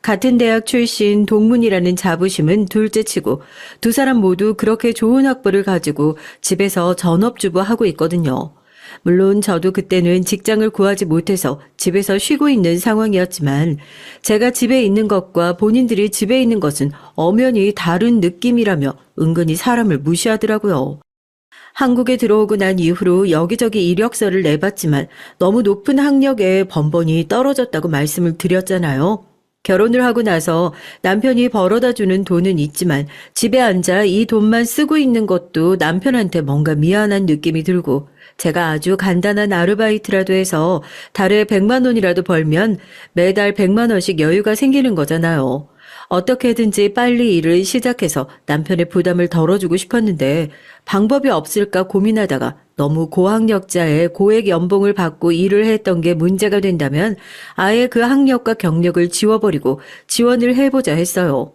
같은 대학 출신 동문이라는 자부심은 둘째치고 두 사람 모두 그렇게 좋은 학벌을 가지고 집에서 전업주부 하고 있거든요. 물론 저도 그때는 직장을 구하지 못해서 집에서 쉬고 있는 상황이었지만 제가 집에 있는 것과 본인들이 집에 있는 것은 엄연히 다른 느낌이라며 은근히 사람을 무시하더라고요. 한국에 들어오고 난 이후로 여기저기 이력서를 내봤지만 너무 높은 학력에 번번이 떨어졌다고 말씀을 드렸잖아요. 결혼을 하고 나서 남편이 벌어다 주는 돈은 있지만 집에 앉아 이 돈만 쓰고 있는 것도 남편한테 뭔가 미안한 느낌이 들고, 제가 아주 간단한 아르바이트라도 해서 달에 100만 원이라도 벌면 매달 100만 원씩 여유가 생기는 거잖아요. 어떻게든지 빨리 일을 시작해서 남편의 부담을 덜어주고 싶었는데 방법이 없을까 고민하다가 너무 고학력자의 고액 연봉을 받고 일을 했던 게 문제가 된다면 아예 그 학력과 경력을 지워버리고 지원을 해보자 했어요.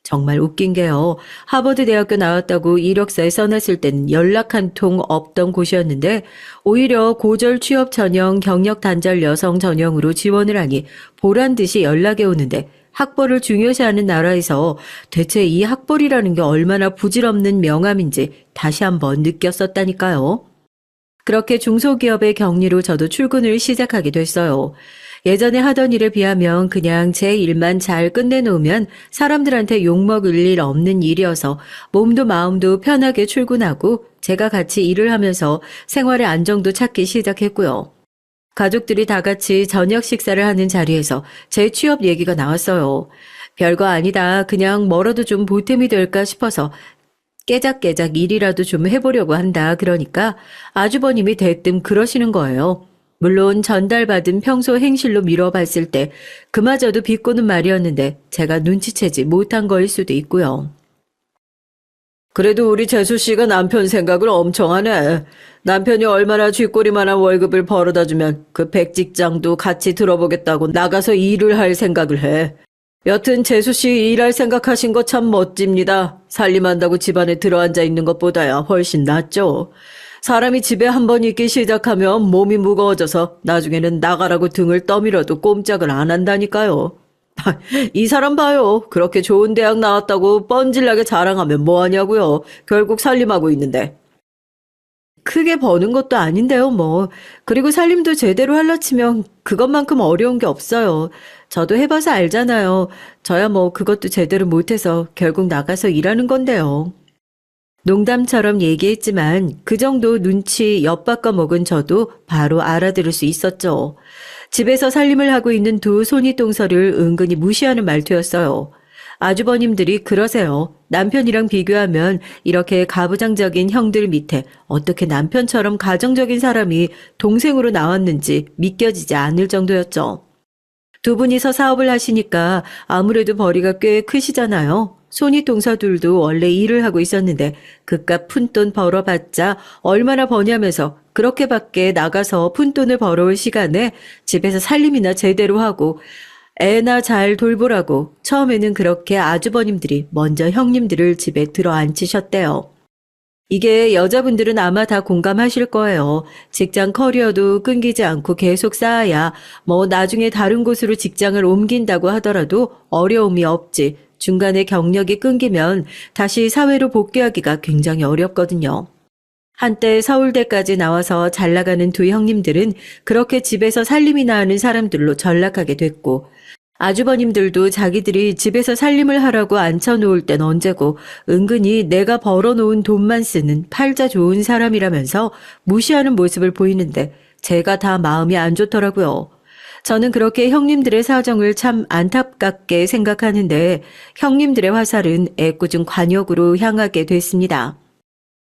정말 웃긴 게요. 하버드 대학교 나왔다고 이력서에 써놨을 때는 연락 한 통 없던 곳이었는데 오히려 고졸 취업 전형 경력 단절 여성 전형으로 지원을 하니 보란 듯이 연락이 오는데, 학벌을 중요시하는 나라에서 대체 이 학벌이라는 게 얼마나 부질없는 명함인지 다시 한번 느꼈었다니까요. 그렇게 중소기업의 격리로 저도 출근을 시작하게 됐어요. 예전에 하던 일에 비하면 그냥 제 일만 잘 끝내놓으면 사람들한테 욕먹을 일 없는 일이어서 몸도 마음도 편하게 출근하고 제가 같이 일을 하면서 생활의 안정도 찾기 시작했고요. 가족들이 다 같이 저녁 식사를 하는 자리에서 제 취업 얘기가 나왔어요. 별거 아니다. 그냥 뭐라도 좀 보탬이 될까 싶어서 깨작깨작 일이라도 좀 해보려고 한다. 그러니까 아주버님이 대뜸 그러시는 거예요. 물론 전달받은 평소 행실로 미뤄봤을 때 그마저도 비꼬는 말이었는데 제가 눈치채지 못한 거일 수도 있고요. 그래도 우리 재수 씨가 남편 생각을 엄청 하네. 남편이 얼마나 쥐꼬리만한 월급을 벌어다 주면 그 백직장도 같이 들어보겠다고 나가서 일을 할 생각을 해. 여튼 재수 씨 일할 생각하신 거 참 멋집니다. 살림한다고 집안에 들어앉아 있는 것보다야 훨씬 낫죠. 사람이 집에 한번 있기 시작하면 몸이 무거워져서 나중에는 나가라고 등을 떠밀어도 꼼짝을 안 한다니까요. 이 사람 봐요. 그렇게 좋은 대학 나왔다고 뻔질나게 자랑하면 뭐하냐고요. 결국 살림하고 있는데. 크게 버는 것도 아닌데요, 뭐. 그리고 살림도 제대로 하려 치면 그것만큼 어려운 게 없어요. 저도 해봐서 알잖아요. 저야 뭐 그것도 제대로 못해서 결국 나가서 일하는 건데요. 농담처럼 얘기했지만 그 정도 눈치 엿바꿔 먹은 저도 바로 알아들을 수 있었죠. 집에서 살림을 하고 있는 두 손윗동서를 은근히 무시하는 말투였어요. 아주버님들이 그러세요. 남편이랑 비교하면 이렇게 가부장적인 형들 밑에 어떻게 남편처럼 가정적인 사람이 동생으로 나왔는지 믿겨지지 않을 정도였죠. 두 분이서 사업을 하시니까 아무래도 벌이가 꽤 크시잖아요. 손윗동서들도 원래 일을 하고 있었는데 그깟 푼돈 벌어봤자 얼마나 버냐면서 그렇게밖에 나가서 푼돈을 벌어올 시간에 집에서 살림이나 제대로 하고 애나 잘 돌보라고 처음에는 그렇게 아주버님들이 먼저 형님들을 집에 들어앉히셨대요. 이게 여자분들은 아마 다 공감하실 거예요. 직장 커리어도 끊기지 않고 계속 쌓아야 뭐 나중에 다른 곳으로 직장을 옮긴다고 하더라도 어려움이 없지. 중간에 경력이 끊기면 다시 사회로 복귀하기가 굉장히 어렵거든요. 한때 서울대까지 나와서 잘 나가는 두 형님들은 그렇게 집에서 살림이나 하는 사람들로 전락하게 됐고, 아주버님들도 자기들이 집에서 살림을 하라고 앉혀놓을 땐 언제고 은근히 내가 벌어놓은 돈만 쓰는 팔자 좋은 사람이라면서 무시하는 모습을 보이는데 제가 다 마음이 안 좋더라고요. 저는 그렇게 형님들의 사정을 참 안타깝게 생각하는데 형님들의 화살은 애꿎은 관역으로 향하게 됐습니다.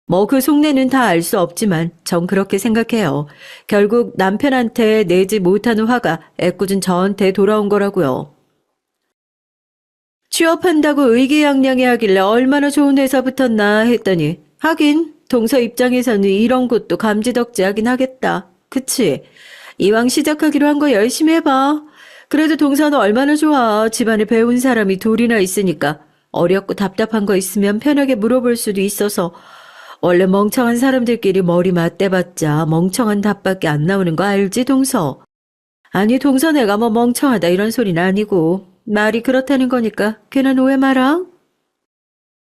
뭐 그 속내는 다 알 수 없지만 전 그렇게 생각해요. 결국 남편한테 내지 못하는 화가 애꿎은 저한테 돌아온 거라고요. 취업한다고 의기양양해 하길래 얼마나 좋은 회사 붙었나 했더니 하긴 동서 입장에서는 이런 것도 감지덕지하긴 하겠다. 그치? 이왕 시작하기로 한 거 열심히 해봐. 그래도 동서는 얼마나 좋아. 집안에 배운 사람이 둘이나 있으니까 어렵고 답답한 거 있으면 편하게 물어볼 수도 있어서 원래 멍청한 사람들끼리 머리 맞대봤자 멍청한 답밖에 안 나오는 거 알지, 동서? 아니, 동서 내가 뭐 멍청하다 이런 소리는 아니고 말이 그렇다는 거니까 괜한 오해 마라.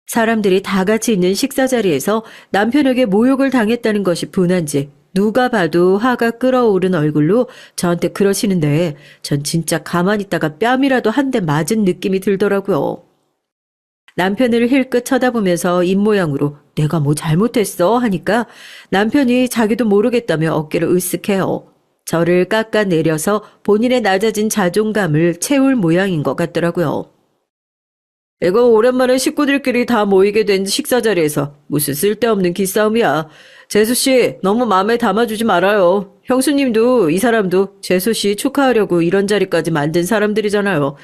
사람들이 다 같이 있는 식사 자리에서 남편에게 모욕을 당했다는 것이 분한지 누가 봐도 화가 끓어오른 얼굴로 저한테 그러시는데 전 진짜 가만히 있다가 뺨이라도 한 대 맞은 느낌이 들더라고요. 남편을 힐끗 쳐다보면서 입모양으로 내가 뭐 잘못했어 하니까 남편이 자기도 모르겠다며 어깨를 으쓱해요. 저를 깎아내려서 본인의 낮아진 자존감을 채울 모양인 것 같더라고요. 이거 오랜만에 식구들끼리 다 모이게 된 식사 자리에서 무슨 쓸데없는 기싸움이야. 재수씨 너무 마음에 담아주지 말아요. 형수님도 이 사람도 재수씨 축하하려고 이런 자리까지 만든 사람들이잖아요.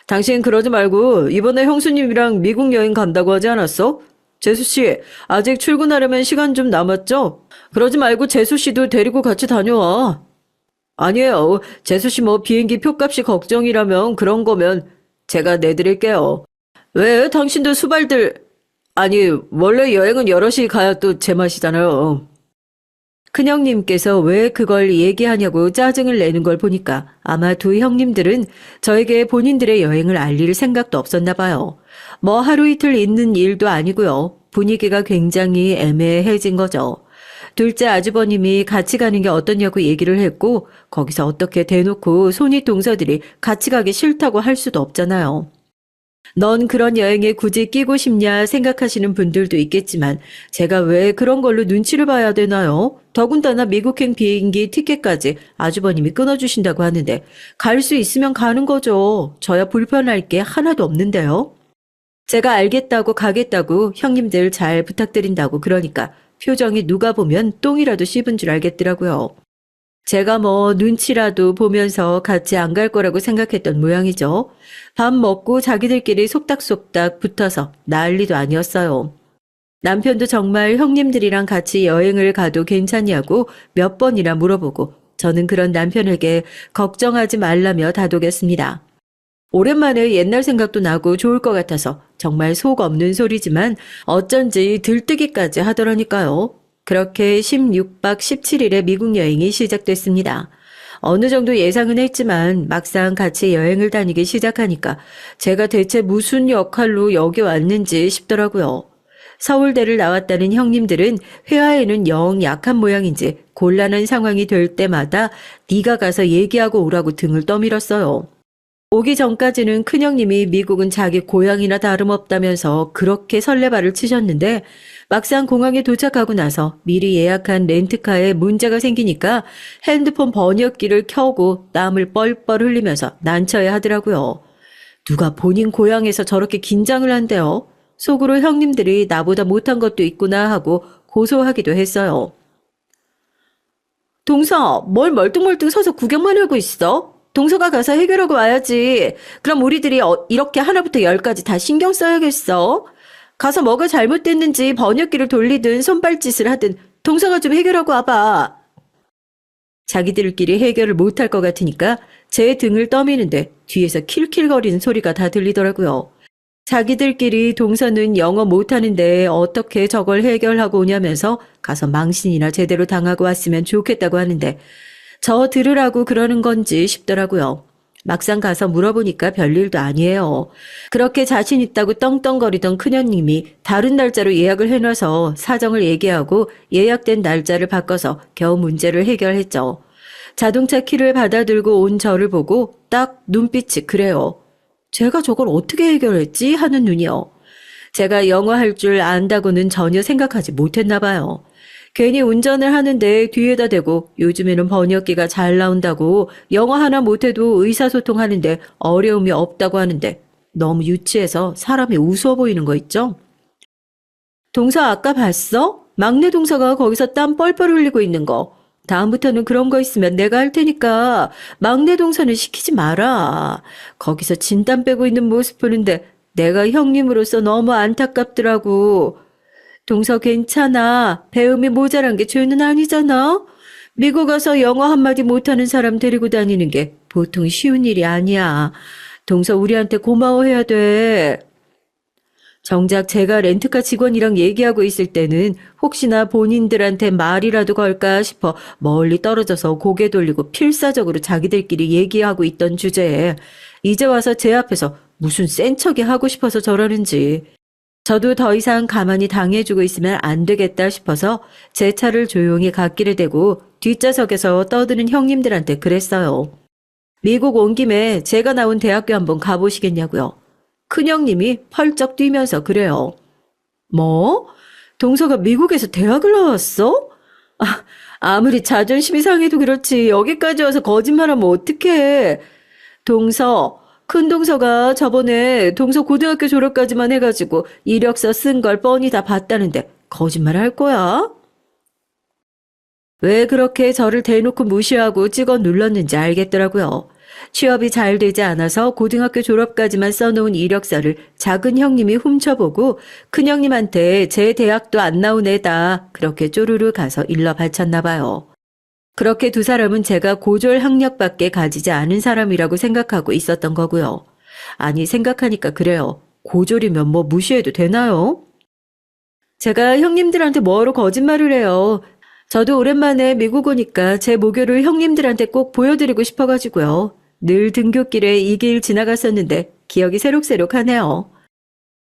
당신 그러지 말고 이번에 형수님이랑 미국 여행 간다고 하지 않았어? 재수씨 아직 출근하려면 시간 좀 남았죠? 그러지 말고 재수씨도 데리고 같이 다녀와. 아니에요. 재수씨 뭐 비행기 표값이 걱정이라면 그런 거면 제가 내드릴게요. 왜 당신도 수발들 아니 원래 여행은 여럿이 가야 또 제맛이잖아요. 큰형님께서 왜 그걸 얘기하냐고 짜증을 내는 걸 보니까 아마 두 형님들은 저에게 본인들의 여행을 알릴 생각도 없었나 봐요. 뭐 하루 이틀 있는 일도 아니고요. 분위기가 굉장히 애매해진 거죠. 둘째 아주버님이 같이 가는 게 어떠냐고 얘기를 했고 거기서 어떻게 대놓고 손이 동서들이 같이 가기 싫다고 할 수도 없잖아요. 넌 그런 여행에 굳이 끼고 싶냐 생각하시는 분들도 있겠지만 제가 왜 그런 걸로 눈치를 봐야 되나요? 더군다나 미국행 비행기 티켓까지 아주버님이 끊어주신다고 하는데 갈 수 있으면 가는 거죠. 저야 불편할 게 하나도 없는데요. 제가 알겠다고 가겠다고 형님들 잘 부탁드린다고 그러니까 표정이 누가 보면 똥이라도 씹은 줄 알겠더라고요. 제가 뭐 눈치라도 보면서 같이 안 갈 거라고 생각했던 모양이죠. 밥 먹고 자기들끼리 속닥속닥 붙어서 난리도 아니었어요. 남편도 정말 형님들이랑 같이 여행을 가도 괜찮냐고 몇 번이나 물어보고 저는 그런 남편에게 걱정하지 말라며 다독였습니다. 오랜만에 옛날 생각도 나고 좋을 것 같아서 정말 속 없는 소리지만 어쩐지 들뜨기까지 하더라니까요. 그렇게 16박 17일의 미국 여행이 시작됐습니다. 어느 정도 예상은 했지만 막상 같이 여행을 다니기 시작하니까 제가 대체 무슨 역할로 여기 왔는지 싶더라고요. 서울대를 나왔다는 형님들은 회화에는 영 약한 모양인지 곤란한 상황이 될 때마다 네가 가서 얘기하고 오라고 등을 떠밀었어요. 오기 전까지는 큰형님이 미국은 자기 고향이나 다름없다면서 그렇게 설레발을 치셨는데 막상 공항에 도착하고 나서 미리 예약한 렌트카에 문제가 생기니까 핸드폰 번역기를 켜고 땀을 뻘뻘 흘리면서 난처해 하더라고요. 누가 본인 고향에서 저렇게 긴장을 한대요. 속으로 형님들이 나보다 못한 것도 있구나 하고 고소하기도 했어요. 동서, 뭘 멀뚱멀뚱 서서 구경만 하고 있어? 동서가 가서 해결하고 와야지. 그럼 우리들이 이렇게 하나부터 열까지 다 신경 써야겠어. 가서 뭐가 잘못됐는지 번역기를 돌리든 손발짓을 하든 동서가 좀 해결하고 와봐. 자기들끼리 해결을 못할 것 같으니까 제 등을 떠미는데 뒤에서 킬킬거리는 소리가 다 들리더라고요. 자기들끼리 동서는 영어 못하는데 어떻게 저걸 해결하고 오냐면서 가서 망신이나 제대로 당하고 왔으면 좋겠다고 하는데 저 들으라고 그러는 건지 싶더라고요. 막상 가서 물어보니까 별일도 아니에요. 그렇게 자신 있다고 떵떵거리던 큰형님이 다른 날짜로 예약을 해놔서 사정을 얘기하고 예약된 날짜를 바꿔서 겨우 문제를 해결했죠. 자동차 키를 받아들고 온 저를 보고 딱 눈빛이 그래요. 제가 저걸 어떻게 해결했지? 하는 눈이요. 제가 영어 할 줄 안다고는 전혀 생각하지 못했나 봐요. 괜히 운전을 하는데 뒤에다 대고 요즘에는 번역기가 잘 나온다고 영어 하나 못해도 의사소통하는데 어려움이 없다고 하는데 너무 유치해서 사람이 우스워 보이는 거 있죠? 동서 아까 봤어? 막내 동서가 거기서 땀 뻘뻘 흘리고 있는 거. 다음부터는 그런 거 있으면 내가 할 테니까 막내 동서는 시키지 마라. 거기서 진땀 빼고 있는 모습 보는데 내가 형님으로서 너무 안타깝더라고. 동서 괜찮아. 배움이 모자란 게 죄는 아니잖아. 미국 가서 영어 한마디 못하는 사람 데리고 다니는 게 보통 쉬운 일이 아니야. 동서 우리한테 고마워해야 돼. 정작 제가 렌트카 직원이랑 얘기하고 있을 때는 혹시나 본인들한테 말이라도 걸까 싶어 멀리 떨어져서 고개 돌리고 필사적으로 자기들끼리 얘기하고 있던 주제에 이제 와서 제 앞에서 무슨 센 척이 하고 싶어서 저러는지. 저도 더 이상 가만히 당해주고 있으면 안 되겠다 싶어서 제 차를 조용히 갓길에 대고 뒷좌석에서 떠드는 형님들한테 그랬어요. 미국 온 김에 제가 나온 대학교 한번 가보시겠냐고요. 큰형님이 펄쩍 뛰면서 그래요. 뭐? 동서가 미국에서 대학을 나왔어? 아무리 자존심이 상해도 그렇지 여기까지 와서 거짓말하면 어떡해. 동서, 큰 동서가 저번에 동서 고등학교 졸업까지만 해가지고 이력서 쓴 걸 뻔히 다 봤다는데 거짓말 할 거야? 왜 그렇게 저를 대놓고 무시하고 찍어 눌렀는지 알겠더라고요. 취업이 잘 되지 않아서 고등학교 졸업까지만 써놓은 이력서를 작은 형님이 훔쳐보고 큰 형님한테 제 대학도 안 나온 애다 그렇게 쪼르르 가서 일러 바쳤나 봐요. 그렇게 두 사람은 제가 고졸 학력밖에 가지지 않은 사람이라고 생각하고 있었던 거고요. 아니 생각하니까 그래요. 고졸이면 뭐 무시해도 되나요? 제가 형님들한테 뭐하러 거짓말을 해요. 저도 오랜만에 미국 오니까 제 모교를 형님들한테 꼭 보여드리고 싶어가지고요. 늘 등굣길에 이 길 지나갔었는데 기억이 새록새록하네요.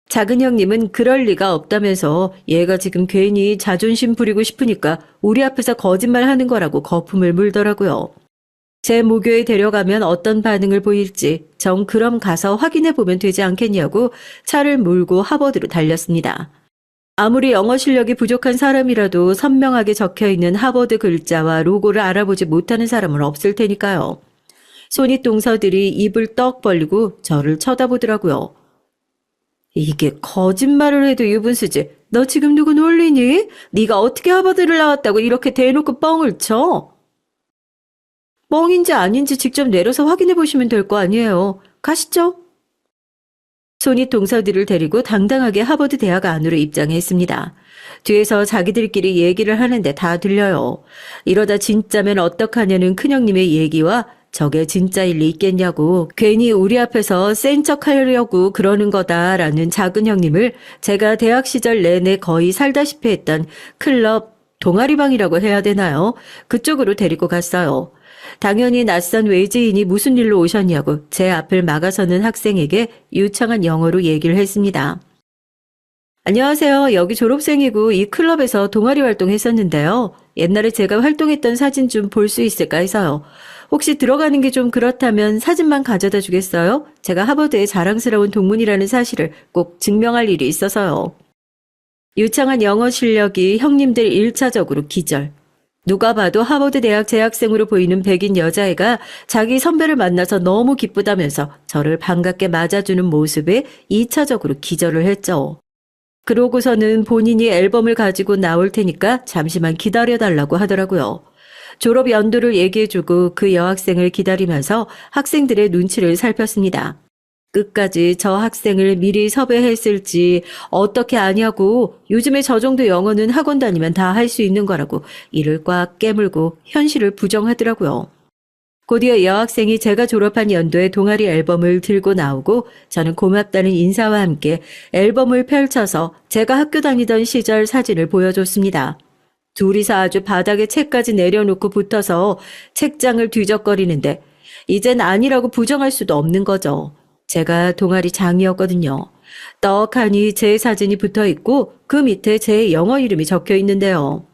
작은 형님은 그럴 리가 없다면서 얘가 지금 괜히 자존심 부리고 싶으니까 우리 앞에서 거짓말하는 거라고 거품을 물더라고요. 제 모교에 데려가면 어떤 반응을 보일지 정 그럼 가서 확인해 보면 되지 않겠냐고 차를 몰고 하버드로 달렸습니다. 아무리 영어 실력이 부족한 사람이라도 선명하게 적혀있는 하버드 글자와 로고를 알아보지 못하는 사람은 없을 테니까요. 손이 동서들이 입을 떡 벌리고 저를 쳐다보더라고요. 이게 거짓말을 해도 유분수지. 너 지금 누구 놀리니? 네가 어떻게 하버드를 나왔다고 이렇게 대놓고 뻥을 쳐? 뻥인지 아닌지 직접 내려서 확인해 보시면 될 거 아니에요. 가시죠. 손이 동서들을 데리고 당당하게 하버드 대학 안으로 입장했습니다. 뒤에서 자기들끼리 얘기를 하는데 다 들려요. 이러다 진짜면 어떡하냐는 큰형님의 얘기와 저게 진짜일 리 있겠냐고 괜히 우리 앞에서 센 척하려고 그러는 거다라는 작은 형님을 제가 대학 시절 내내 거의 살다시피 했던 클럽 동아리방이라고 해야 되나요? 그쪽으로 데리고 갔어요. 당연히 낯선 외지인이 무슨 일로 오셨냐고 제 앞을 막아서는 학생에게 유창한 영어로 얘기를 했습니다. 안녕하세요. 여기 졸업생이고 이 클럽에서 동아리 활동했었는데요. 옛날에 제가 활동했던 사진 좀 볼 수 있을까 해서요. 혹시 들어가는 게 좀 그렇다면 사진만 가져다 주겠어요? 제가 하버드의 자랑스러운 동문이라는 사실을 꼭 증명할 일이 있어서요. 유창한 영어 실력이 형님들 1차적으로 기절. 누가 봐도 하버드 대학 재학생으로 보이는 백인 여자애가 자기 선배를 만나서 너무 기쁘다면서 저를 반갑게 맞아주는 모습에 2차적으로 기절을 했죠. 그러고서는 본인이 앨범을 가지고 나올 테니까 잠시만 기다려달라고 하더라고요. 졸업 연도를 얘기해주고 그 여학생을 기다리면서 학생들의 눈치를 살폈습니다. 끝까지 저 학생을 미리 섭외했을지 어떻게 아냐고 요즘에 저 정도 영어는 학원 다니면 다 할 수 있는 거라고 이를 꽉 깨물고 현실을 부정하더라고요. 곧이어 여학생이 제가 졸업한 연도에 동아리 앨범을 들고 나오고 저는 고맙다는 인사와 함께 앨범을 펼쳐서 제가 학교 다니던 시절 사진을 보여줬습니다. 둘이서 아주 바닥에 책까지 내려놓고 붙어서 책장을 뒤적거리는데 이젠 아니라고 부정할 수도 없는 거죠. 제가 동아리 장이었거든요. 떡하니 제 사진이 붙어 있고 그 밑에 제 영어 이름이 적혀 있는데요.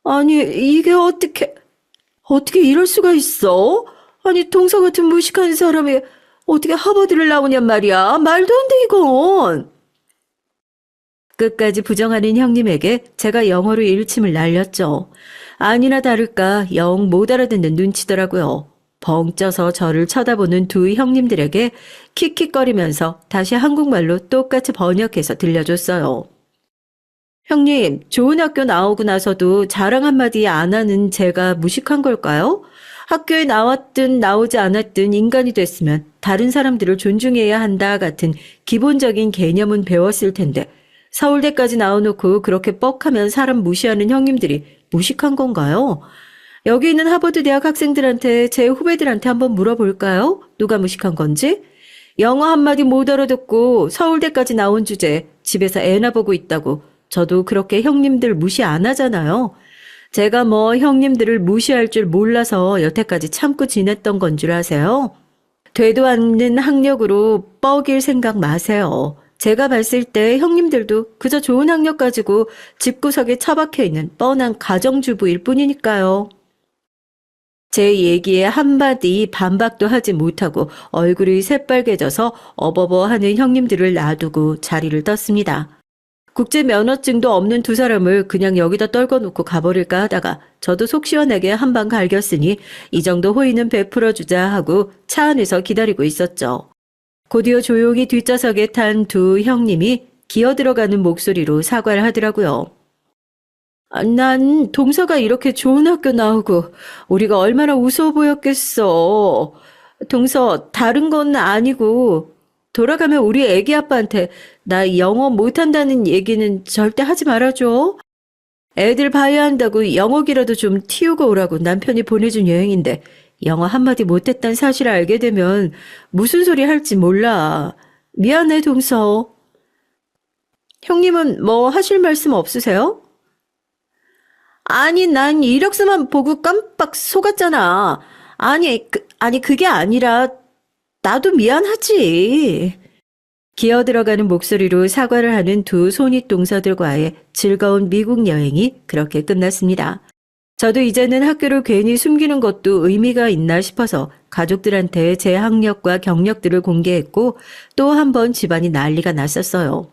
아니, 이게 어떻게 이럴 수가 있어? 아니, 동서 같은 무식한 사람이 어떻게 하버드를 나오냔 말이야. 말도 안 돼, 이건. 끝까지 부정하는 형님에게 제가 영어로 일침을 날렸죠. 아니나 다를까 영 못 알아듣는 눈치더라고요. 벙 쪄서 저를 쳐다보는 두 형님들에게 킥킥거리면서 다시 한국말로 똑같이 번역해서 들려줬어요. 형님, 좋은 학교 나오고 나서도 자랑 한마디 안 하는 제가 무식한 걸까요? 학교에 나왔든 나오지 않았든 인간이 됐으면 다른 사람들을 존중해야 한다 같은 기본적인 개념은 배웠을 텐데 서울대까지 나와놓고 그렇게 뻑하면 사람 무시하는 형님들이 무식한 건가요? 여기 있는 하버드 대학 학생들한테 제 후배들한테 한번 물어볼까요? 누가 무식한 건지? 영어 한마디 못 알아듣고 서울대까지 나온 주제에 집에서 애나 보고 있다고 저도 그렇게 형님들 무시 안 하잖아요. 제가 뭐 형님들을 무시할 줄 몰라서 여태까지 참고 지냈던 건 줄 아세요? 되도 않는 학력으로 뻐길 생각 마세요. 제가 봤을 때 형님들도 그저 좋은 학력 가지고 집구석에 처박혀 있는 뻔한 가정주부일 뿐이니까요. 제 얘기에 한마디 반박도 하지 못하고 얼굴이 새빨개져서 어버버 하는 형님들을 놔두고 자리를 떴습니다. 국제 면허증도 없는 두 사람을 그냥 여기다 떨궈놓고 가버릴까 하다가 저도 속 시원하게 한 방 갈겼으니 이 정도 호의는 베풀어주자 하고 차 안에서 기다리고 있었죠. 곧이어 조용히 뒷좌석에 탄 두 형님이 기어들어가는 목소리로 사과를 하더라고요. 난 동서가 이렇게 좋은 학교 나오고 우리가 얼마나 우스워 보였겠어. 동서 다른 건 아니고 돌아가면 우리 애기 아빠한테 나 영어 못한다는 얘기는 절대 하지 말아줘. 애들 봐야 한다고 영어기라도 좀 틔우고 오라고 남편이 보내준 여행인데 영어 한마디 못했단 사실을 알게 되면 무슨 소리 할지 몰라. 미안해, 동서. 형님은 뭐 하실 말씀 없으세요? 아니, 난 이력서만 보고 깜빡 속았잖아. 아니, 그게 아니라 나도 미안하지. 기어 들어가는 목소리로 사과를 하는 두 손윗동서들과의 즐거운 미국 여행이 그렇게 끝났습니다. 저도 이제는 학교를 괜히 숨기는 것도 의미가 있나 싶어서 가족들한테 제 학력과 경력들을 공개했고 또 한 번 집안이 난리가 났었어요.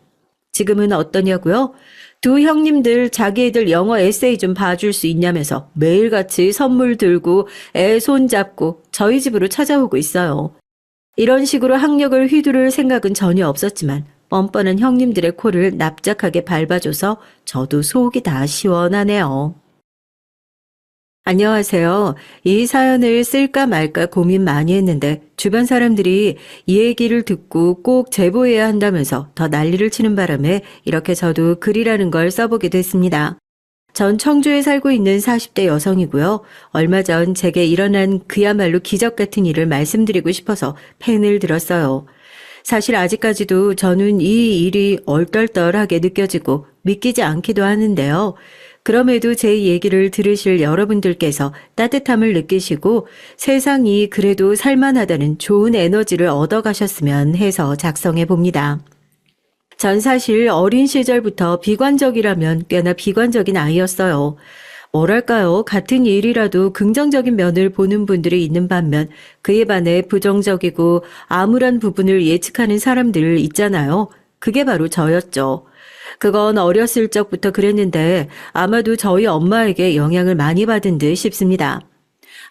지금은 어떠냐고요? 두 형님들 자기 애들 영어 에세이 좀 봐줄 수 있냐면서 매일같이 선물 들고 애 손잡고 저희 집으로 찾아오고 있어요. 이런 식으로 학력을 휘두를 생각은 전혀 없었지만 뻔뻔한 형님들의 코를 납작하게 밟아줘서 저도 속이 다 시원하네요. 안녕하세요. 이 사연을 쓸까 말까 고민 많이 했는데 주변 사람들이 이 얘기를 듣고 꼭 제보해야 한다면서 더 난리를 치는 바람에 이렇게 저도 글이라는 걸 써보게 됐습니다. 전 청주에 살고 있는 40대 여성이고요. 얼마 전 제게 일어난 그야말로 기적 같은 일을 말씀드리고 싶어서 펜을 들었어요. 사실 아직까지도 저는 이 일이 얼떨떨하게 느껴지고 믿기지 않기도 하는데요. 그럼에도 제 얘기를 들으실 여러분들께서 따뜻함을 느끼시고 세상이 그래도 살만하다는 좋은 에너지를 얻어가셨으면 해서 작성해 봅니다. 전 사실 어린 시절부터 비관적이라면 꽤나 비관적인 아이였어요. 뭐랄까요, 같은 일이라도 긍정적인 면을 보는 분들이 있는 반면 그에 반해 부정적이고 암울한 부분을 예측하는 사람들 있잖아요. 그게 바로 저였죠. 그건 어렸을 적부터 그랬는데 아마도 저희 엄마에게 영향을 많이 받은 듯 싶습니다.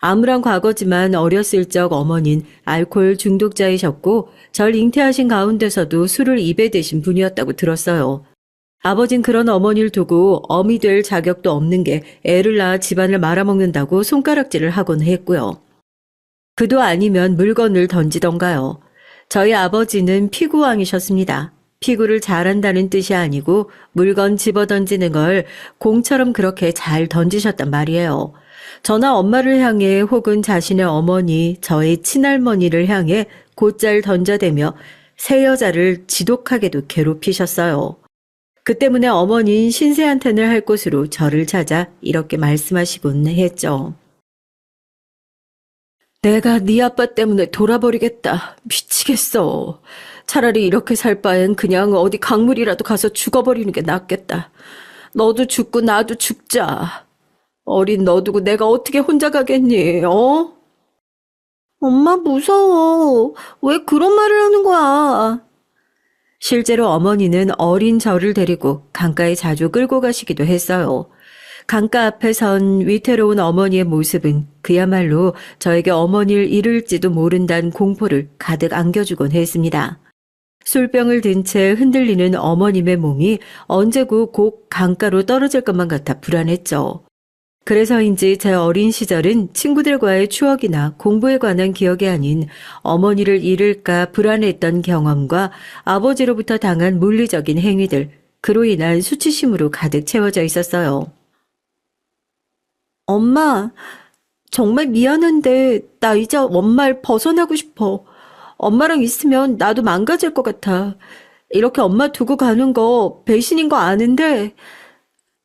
암울한 과거지만 어렸을 적 어머니는 알코올 중독자이셨고 절 잉태하신 가운데서도 술을 입에 대신 분이었다고 들었어요. 아버진 그런 어머니를 두고 어미 될 자격도 없는 게 애를 낳아 집안을 말아먹는다고 손가락질을 하곤 했고요. 그도 아니면 물건을 던지던가요. 저희 아버지는 피구왕이셨습니다. 피구를 잘한다는 뜻이 아니고 물건 집어던지는 걸 공처럼 그렇게 잘 던지셨단 말이에요. 저나 엄마를 향해 혹은 자신의 어머니, 저의 친할머니를 향해 곧잘 던져대며 새 여자를 지독하게도 괴롭히셨어요. 그 때문에 어머니는 신세한탄을 할 곳으로 저를 찾아 이렇게 말씀하시곤 했죠. 내가 네 아빠 때문에 돌아버리겠다. 미치겠어. 차라리 이렇게 살 바엔 그냥 어디 강물이라도 가서 죽어버리는 게 낫겠다. 너도 죽고 나도 죽자. 어린 너 두고 내가 어떻게 혼자 가겠니, 어? 엄마 무서워. 왜 그런 말을 하는 거야? 실제로 어머니는 어린 저를 데리고 강가에 자주 끌고 가시기도 했어요. 강가 앞에 선 위태로운 어머니의 모습은 그야말로 저에게 어머니를 잃을지도 모른다는 공포를 가득 안겨주곤 했습니다. 술병을 든 채 흔들리는 어머님의 몸이 언제고 곧 강가로 떨어질 것만 같아 불안했죠. 그래서인지 제 어린 시절은 친구들과의 추억이나 공부에 관한 기억이 아닌 어머니를 잃을까 불안했던 경험과 아버지로부터 당한 물리적인 행위들, 그로 인한 수치심으로 가득 채워져 있었어요. 엄마, 정말 미안한데 나 이제 엄마를 벗어나고 싶어. 엄마랑 있으면 나도 망가질 것 같아. 이렇게 엄마 두고 가는 거 배신인 거 아는데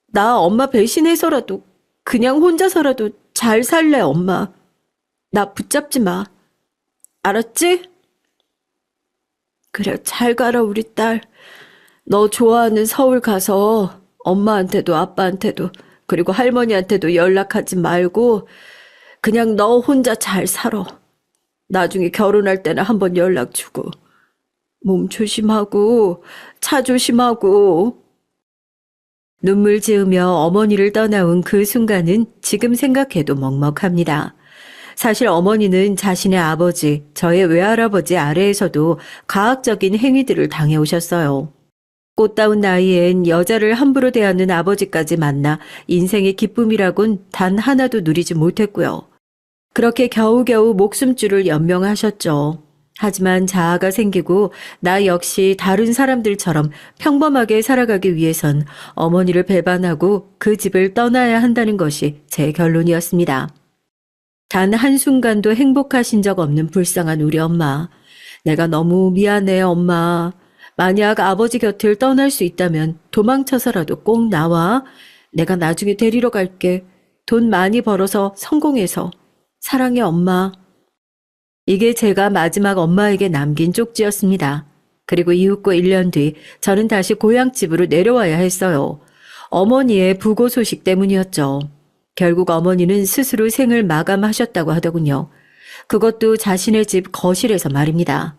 나 엄마 배신해서라도 그냥 혼자서라도 잘 살래, 엄마. 나 붙잡지 마. 알았지? 그래, 잘 가라, 우리 딸. 너 좋아하는 서울 가서 엄마한테도 아빠한테도 그리고 할머니한테도 연락하지 말고 그냥 너 혼자 잘 살아. 나중에 결혼할 때는 한번 연락 주고. 몸 조심하고 차 조심하고. 눈물 지으며 어머니를 떠나온 그 순간은 지금 생각해도 먹먹합니다. 사실 어머니는 자신의 아버지, 저의 외할아버지 아래에서도 가학적인 행위들을 당해오셨어요. 꽃다운 나이엔 여자를 함부로 대하는 아버지까지 만나 인생의 기쁨이라곤 단 하나도 누리지 못했고요. 그렇게 겨우겨우 목숨줄을 연명하셨죠. 하지만 자아가 생기고 나 역시 다른 사람들처럼 평범하게 살아가기 위해선 어머니를 배반하고 그 집을 떠나야 한다는 것이 제 결론이었습니다. 단 한순간도 행복하신 적 없는 불쌍한 우리 엄마. 내가 너무 미안해, 엄마. 만약 아버지 곁을 떠날 수 있다면 도망쳐서라도 꼭 나와. 내가 나중에 데리러 갈게. 돈 많이 벌어서 성공해서. 사랑해, 엄마. 이게 제가 마지막 엄마에게 남긴 쪽지였습니다. 그리고 이윽고 1년 뒤 저는 다시 고향집으로 내려와야 했어요. 어머니의 부고 소식 때문이었죠. 결국 어머니는 스스로 생을 마감하셨다고 하더군요. 그것도 자신의 집 거실에서 말입니다.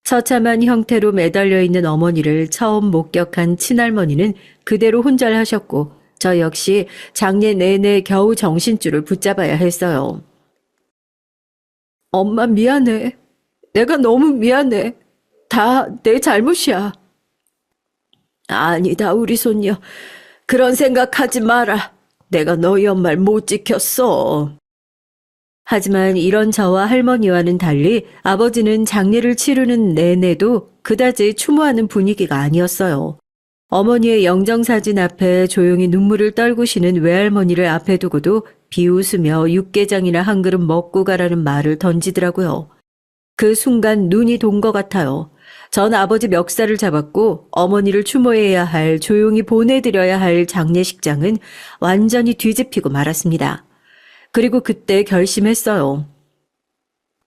처참한 형태로 매달려 있는 어머니를 처음 목격한 친할머니는 그대로 혼절하셨고 저 역시 장례 내내 겨우 정신줄을 붙잡아야 했어요. 엄마 미안해. 내가 너무 미안해. 다 내 잘못이야. 아니다, 우리 손녀. 그런 생각하지 마라. 내가 너희 엄마를 못 지켰어. 하지만 이런 저와 할머니와는 달리 아버지는 장례를 치르는 내내도 그다지 추모하는 분위기가 아니었어요. 어머니의 영정사진 앞에 조용히 눈물을 떨구시는 외할머니를 앞에 두고도 비웃으며 육개장이나 한 그릇 먹고 가라는 말을 던지더라고요. 그 순간 눈이 돈 것 같아요. 전 아버지 멱살을 잡았고 어머니를 추모해야 할, 조용히 보내드려야 할 장례식장은 완전히 뒤집히고 말았습니다. 그리고 그때 결심했어요.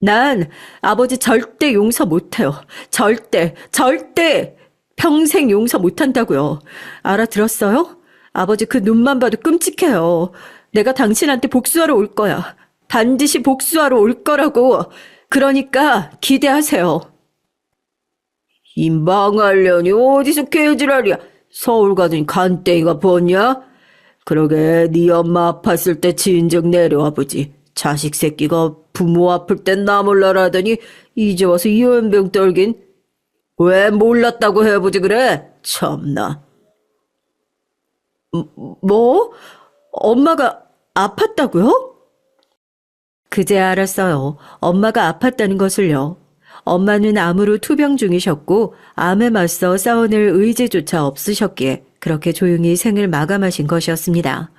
난 아버지 절대 용서 못해요. 절대, 절대! 평생 용서 못한다고요. 알아들었어요? 아버지 그 눈만 봐도 끔찍해요. 내가 당신한테 복수하러 올 거야. 반드시 복수하러 올 거라고. 그러니까 기대하세요. 이 망할년이 어디서 개지랄이야. 서울 가더니 간땡이가 벗냐? 그러게 네 엄마 아팠을 때 진즉 내려와보지. 자식 새끼가 부모 아플 땐 나 몰라라더니 이제 와서 이연병 떨긴. 왜 몰랐다고 해보지 그래? 참나. 뭐? 엄마가 아팠다고요? 그제 알았어요. 엄마가 아팠다는 것을요. 엄마는 암으로 투병 중이셨고 암에 맞서 싸워낼 의지조차 없으셨기에 그렇게 조용히 생을 마감하신 것이었습니다.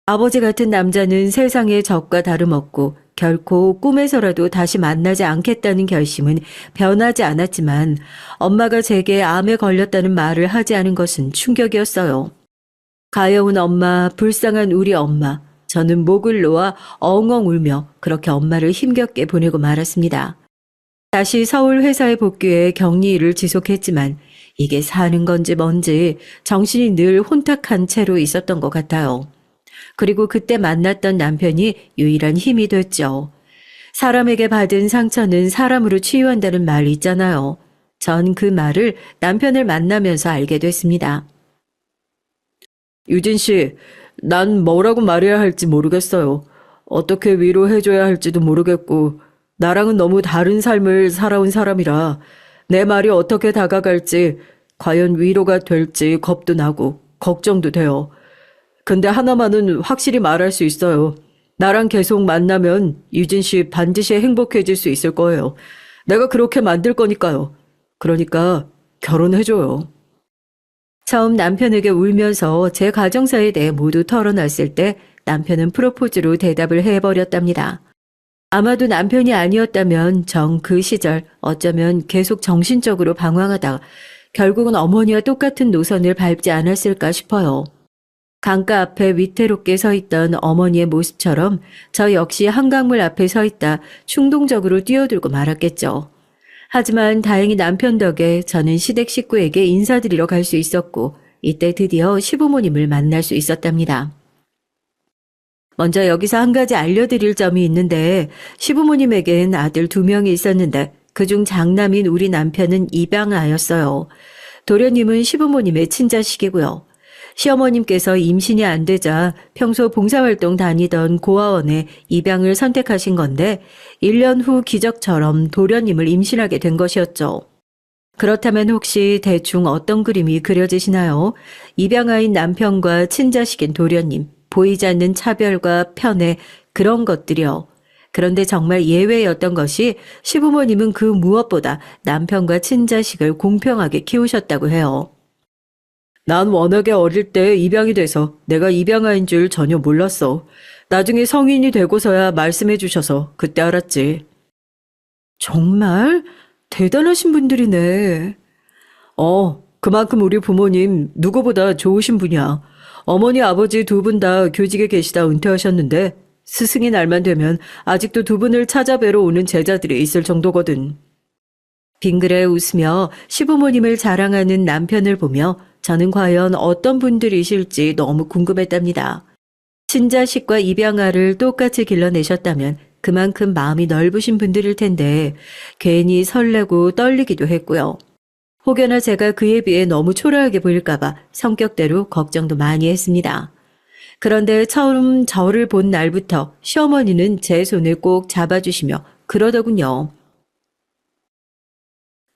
아버지 같은 남자는 세상의 적과 다름없고 결코 꿈에서라도 다시 만나지 않겠다는 결심은 변하지 않았지만 엄마가 제게 암에 걸렸다는 말을 하지 않은 것은 충격이었어요. 가여운 엄마, 불쌍한 우리 엄마, 저는 목을 놓아 엉엉 울며 그렇게 엄마를 힘겹게 보내고 말았습니다. 다시 서울 회사에 복귀해 격리 일을 지속했지만 이게 사는 건지 뭔지 정신이 늘 혼탁한 채로 있었던 것 같아요. 그리고 그때 만났던 남편이 유일한 힘이 됐죠. 사람에게 받은 상처는 사람으로 치유한다는 말 있잖아요. 전 그 말을 남편을 만나면서 알게 됐습니다. 유진 씨, 난 뭐라고 말해야 할지 모르겠어요. 어떻게 위로해줘야 할지도 모르겠고, 나랑은 너무 다른 삶을 살아온 사람이라 내 말이 어떻게 다가갈지, 과연 위로가 될지 겁도 나고 걱정도 돼요. 근데 하나만은 확실히 말할 수 있어요. 나랑 계속 만나면 유진 씨 반드시 행복해질 수 있을 거예요. 내가 그렇게 만들 거니까요. 그러니까 결혼해줘요. 처음 남편에게 울면서 제 가정사에 대해 모두 털어놨을 때 남편은 프로포즈로 대답을 해버렸답니다. 아마도 남편이 아니었다면 전 그 시절 어쩌면 계속 정신적으로 방황하다 결국은 어머니와 똑같은 노선을 밟지 않았을까 싶어요. 강가 앞에 위태롭게 서 있던 어머니의 모습처럼 저 역시 한강물 앞에 서 있다 충동적으로 뛰어들고 말았겠죠. 하지만 다행히 남편 덕에 저는 시댁 식구에게 인사드리러 갈 수 있었고 이때 드디어 시부모님을 만날 수 있었답니다. 먼저 여기서 한 가지 알려드릴 점이 있는데 시부모님에겐 아들 2명이 있었는데 그중 장남인 우리 남편은 입양아였어요. 도련님은 시부모님의 친자식이고요. 시어머님께서 임신이 안 되자 평소 봉사활동 다니던 고아원에 입양을 선택하신 건데 1년 후 기적처럼 도련님을 임신하게 된 것이었죠. 그렇다면 혹시 대충 어떤 그림이 그려지시나요? 입양아인 남편과 친자식인 도련님, 보이지 않는 차별과 편애, 그런 것들이요. 그런데 정말 예외였던 것이 시부모님은 그 무엇보다 남편과 친자식을 공평하게 키우셨다고 해요. 난 워낙에 어릴 때 입양이 돼서 내가 입양아인 줄 전혀 몰랐어. 나중에 성인이 되고서야 말씀해 주셔서 그때 알았지. 정말 대단하신 분들이네. 그만큼 우리 부모님 누구보다 좋으신 분이야. 어머니 아버지 2분 다 교직에 계시다 은퇴하셨는데 스승의 날만 되면 아직도 2분을 찾아뵈러 오는 제자들이 있을 정도거든. 빙그레 웃으며 시부모님을 자랑하는 남편을 보며 저는 과연 어떤 분들이실지 너무 궁금했답니다. 친자식과 입양아를 똑같이 길러내셨다면 그만큼 마음이 넓으신 분들일 텐데 괜히 설레고 떨리기도 했고요. 혹여나 제가 그에 비해 너무 초라하게 보일까봐 성격대로 걱정도 많이 했습니다. 그런데 처음 저를 본 날부터 시어머니는 제 손을 꼭 잡아주시며 그러더군요.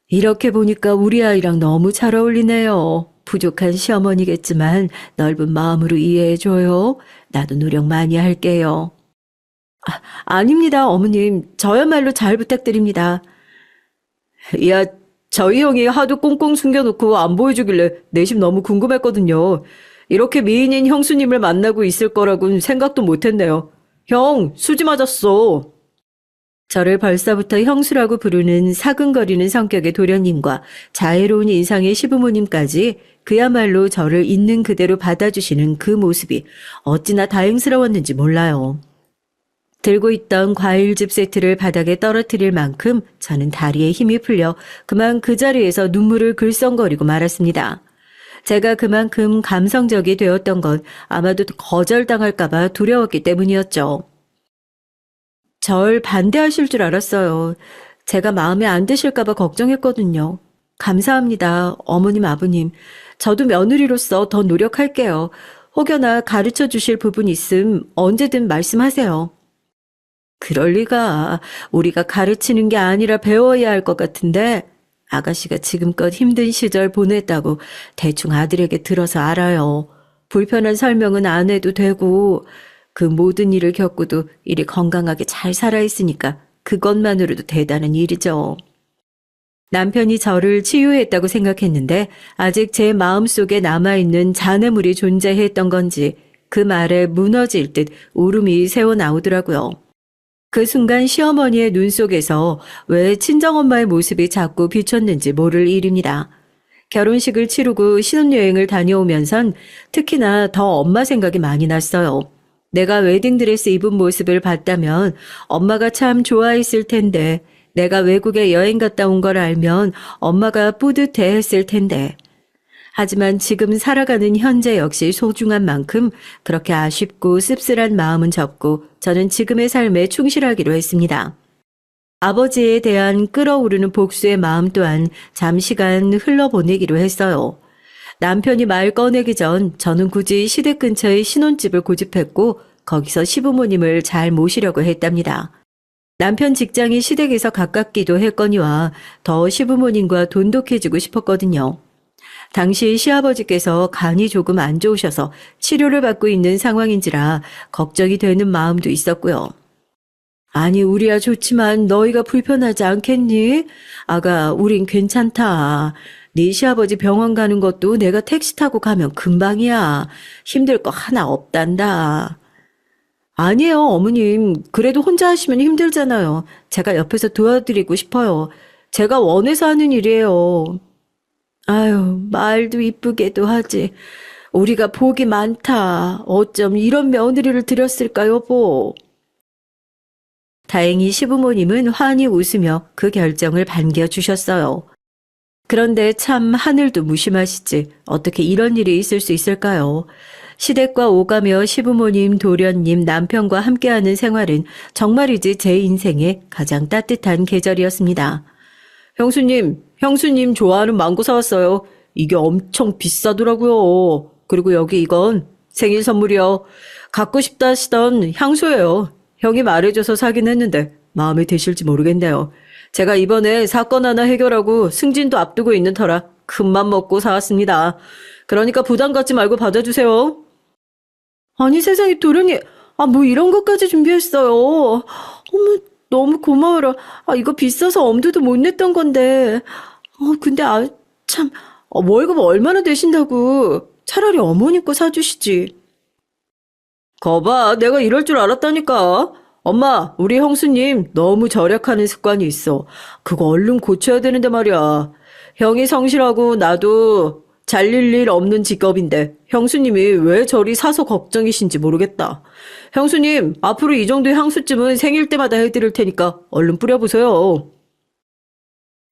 이렇게 보니까 우리 아이랑 너무 잘 어울리네요. 부족한 시어머니겠지만 넓은 마음으로 이해해줘요. 나도 노력 많이 할게요. 아닙니다, 어머님. 저야말로 잘 부탁드립니다. 야, 저희 형이 하도 꽁꽁 숨겨놓고 안 보여주길래 내심 너무 궁금했거든요. 이렇게 미인인 형수님을 만나고 있을 거라고는 생각도 못했네요. 형, 수지 맞았어. 저를 벌써부터 형수라고 부르는 사근거리는 성격의 도련님과 자애로운 인상의 시부모님까지 그야말로 저를 있는 그대로 받아주시는 그 모습이 어찌나 다행스러웠는지 몰라요. 들고 있던 과일즙 세트를 바닥에 떨어뜨릴 만큼 저는 다리에 힘이 풀려 그만 그 자리에서 눈물을 글썽거리고 말았습니다. 제가 그만큼 감성적이 되었던 건 아마도 거절당할까봐 두려웠기 때문이었죠. 절 반대하실 줄 알았어요. 제가 마음에 안 드실까봐 걱정했거든요. 감사합니다, 어머님, 아버님. 저도 며느리로서 더 노력할게요. 혹여나 가르쳐 주실 부분 있음 언제든 말씀하세요. 그럴 리가. 우리가 가르치는 게 아니라 배워야 할 것 같은데 아가씨가 지금껏 힘든 시절 보냈다고 대충 아들에게 들어서 알아요. 불편한 설명은 안 해도 되고 그 모든 일을 겪고도 이리 건강하게 잘 살아있으니까 그것만으로도 대단한 일이죠. 남편이 저를 치유했다고 생각했는데 아직 제 마음속에 남아있는 잔해물이 존재했던 건지 그 말에 무너질 듯 울음이 새어나오더라고요. 그 순간 시어머니의 눈 속에서 왜 친정엄마의 모습이 자꾸 비쳤는지 모를 일입니다. 결혼식을 치르고 신혼여행을 다녀오면선 특히나 더 엄마 생각이 많이 났어요. 내가 웨딩드레스 입은 모습을 봤다면 엄마가 참 좋아했을 텐데, 내가 외국에 여행 갔다 온 걸 알면 엄마가 뿌듯해 했을 텐데. 하지만 지금 살아가는 현재 역시 소중한 만큼 그렇게 아쉽고 씁쓸한 마음은 접고 저는 지금의 삶에 충실하기로 했습니다. 아버지에 대한 끓어오르는 복수의 마음 또한 잠시간 흘러보내기로 했어요. 남편이 말 꺼내기 전 저는 굳이 시댁 근처의 신혼집을 고집했고 거기서 시부모님을 잘 모시려고 했답니다. 남편 직장이 시댁에서 가깝기도 했거니와 더 시부모님과 돈독해지고 싶었거든요. 당시 시아버지께서 간이 조금 안 좋으셔서 치료를 받고 있는 상황인지라 걱정이 되는 마음도 있었고요. 아니, 우리야 좋지만 너희가 불편하지 않겠니? 아가, 우린 괜찮다. 네 시아버지 병원 가는 것도 내가 택시 타고 가면 금방이야. 힘들 거 하나 없단다. 아니에요, 어머님. 그래도 혼자 하시면 힘들잖아요. 제가 옆에서 도와드리고 싶어요. 제가 원해서 하는 일이에요. 아유, 말도 이쁘게도 하지. 우리가 복이 많다. 어쩜 이런 며느리를 들였을까, 여보. 다행히 시부모님은 환히 웃으며 그 결정을 반겨주셨어요. 그런데 참 하늘도 무심하시지. 어떻게 이런 일이 있을 수 있을까요? 시댁과 오가며 시부모님, 도련님, 남편과 함께하는 생활은 정말이지 제 인생의 가장 따뜻한 계절이었습니다. 형수님 좋아하는 망고 사왔어요. 이게 엄청 비싸더라고요. 그리고 여기 이건 생일 선물이요. 갖고 싶다 하시던 향수예요. 형이 말해줘서 사긴 했는데 마음에 드실지 모르겠네요. 제가 이번에 사건 하나 해결하고 승진도 앞두고 있는 터라 큰맘 먹고 사왔습니다. 그러니까 부담 갖지 말고 받아주세요. 아니 세상에 도련이, 뭐 이런 것까지 준비했어요. 어머, 너무 고마워라. 이거 비싸서 엄두도 못 냈던 건데. 근데 참, 월급 얼마나 되신다고. 차라리 어머니 거 사주시지. 거봐, 내가 이럴 줄 알았다니까. 엄마, 우리 형수님 너무 절약하는 습관이 있어. 그거 얼른 고쳐야 되는데 말이야. 형이 성실하고 나도 잘릴 일 없는 직업인데 형수님이 왜 저리 사서 걱정이신지 모르겠다. 형수님, 앞으로 이 정도의 향수쯤은 생일 때마다 해드릴 테니까 얼른 뿌려보세요.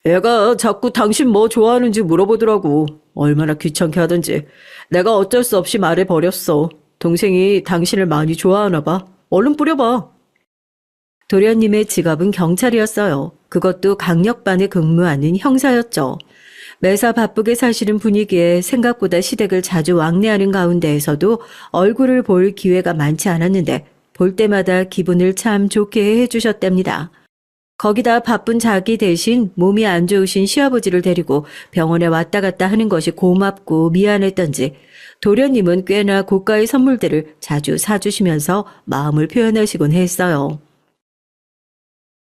애가 자꾸 당신 뭐 좋아하는지 물어보더라고. 얼마나 귀찮게 하던지. 내가 어쩔 수 없이 말해버렸어. 동생이 당신을 많이 좋아하나 봐. 얼른 뿌려봐. 도련님의 직업은 경찰이었어요. 그것도 강력반에 근무하는 형사였죠. 매사 바쁘게 사시는 분위기에 생각보다 시댁을 자주 왕래하는 가운데에서도 얼굴을 볼 기회가 많지 않았는데 볼 때마다 기분을 참 좋게 해주셨답니다. 거기다 바쁜 자기 대신 몸이 안 좋으신 시아버지를 데리고 병원에 왔다 갔다 하는 것이 고맙고 미안했던지 도련님은 꽤나 고가의 선물들을 자주 사주시면서 마음을 표현하시곤 했어요.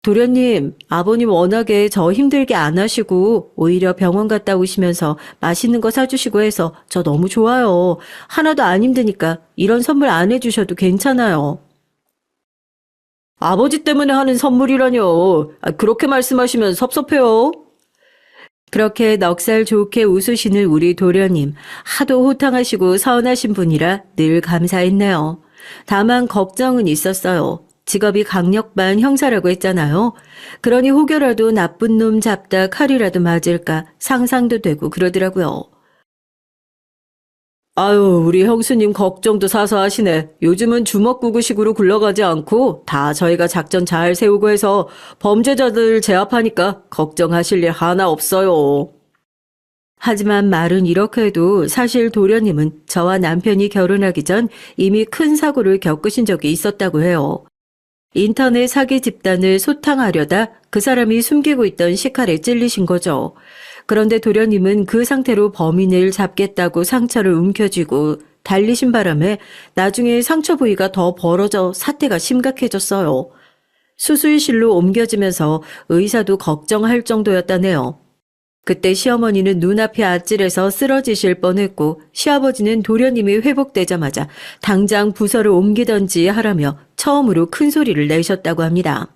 도련님, 아버님 워낙에 저 힘들게 안 하시고 오히려 병원 갔다 오시면서 맛있는 거 사주시고 해서 저 너무 좋아요. 하나도 안 힘드니까 이런 선물 안 해주셔도 괜찮아요. 아버지 때문에 하는 선물이라뇨. 그렇게 말씀하시면 섭섭해요. 그렇게 넉살 좋게 웃으시는 우리 도련님, 하도 호탕하시고 서운하신 분이라 늘 감사했네요. 다만 걱정은 있었어요. 직업이 강력반 형사라고 했잖아요. 그러니 혹여라도 나쁜 놈 잡다 칼이라도 맞을까 상상도 되고 그러더라고요. 아유, 우리 형수님 걱정도 사서 하시네. 요즘은 주먹구구식으로 굴러가지 않고 다 저희가 작전 잘 세우고 해서 범죄자들 제압하니까 걱정하실 일 하나 없어요. 하지만 말은 이렇게 해도 사실 도련님은 저와 남편이 결혼하기 전 이미 큰 사고를 겪으신 적이 있었다고 해요. 인터넷 사기 집단을 소탕하려다 그 사람이 숨기고 있던 식칼에 찔리신 거죠. 그런데 도련님은 그 상태로 범인을 잡겠다고 상처를 움켜쥐고 달리신 바람에 나중에 상처 부위가 더 벌어져 사태가 심각해졌어요. 수술실로 옮겨지면서 의사도 걱정할 정도였다네요. 그때 시어머니는 눈앞이 아찔해서 쓰러지실 뻔했고 시아버지는 도련님이 회복되자마자 당장 부서를 옮기던지 하라며 처음으로 큰 소리를 내셨다고 합니다.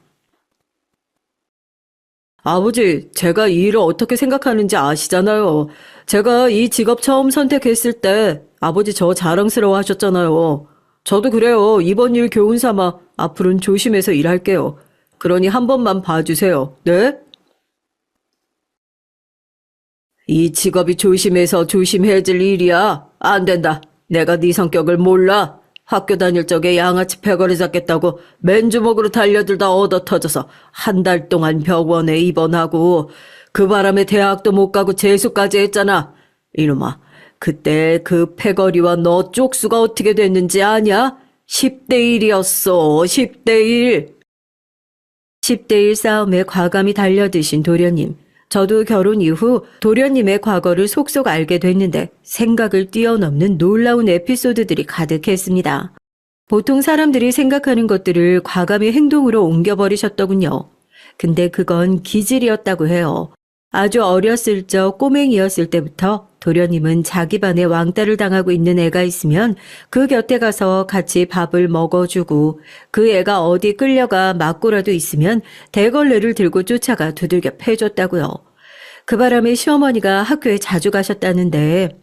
아버지, 제가 이 일을 어떻게 생각하는지 아시잖아요. 제가 이 직업 처음 선택했을 때 아버지 저 자랑스러워 하셨잖아요. 저도 그래요. 이번 일 교훈 삼아 앞으로는 조심해서 일할게요. 그러니 한 번만 봐주세요. 네? 이 직업이 조심해서 조심해질 일이야. 안 된다. 내가 네 성격을 몰라. 학교 다닐 적에 양아치 패거리 잡겠다고 맨주먹으로 달려들다 얻어 터져서 한 달 동안 병원에 입원하고 그 바람에 대학도 못 가고 재수까지 했잖아. 이놈아, 그때 그 패거리와 너 쪽수가 어떻게 됐는지 아냐? 10대 1이었어. 10대 1. 10대 1 싸움에 과감히 달려드신 도련님. 저도 결혼 이후 도련님의 과거를 속속 알게 됐는데 생각을 뛰어넘는 놀라운 에피소드들이 가득했습니다. 보통 사람들이 생각하는 것들을 과감히 행동으로 옮겨버리셨더군요. 근데 그건 기질이었다고 해요. 아주 어렸을 적 꼬맹이였을 때부터 도련님은 자기 반에 왕따를 당하고 있는 애가 있으면 그 곁에 가서 같이 밥을 먹어주고 그 애가 어디 끌려가 맞고라도 있으면 대걸레를 들고 쫓아가 두들겨 패줬다고요. 그 바람에 시어머니가 학교에 자주 가셨다는데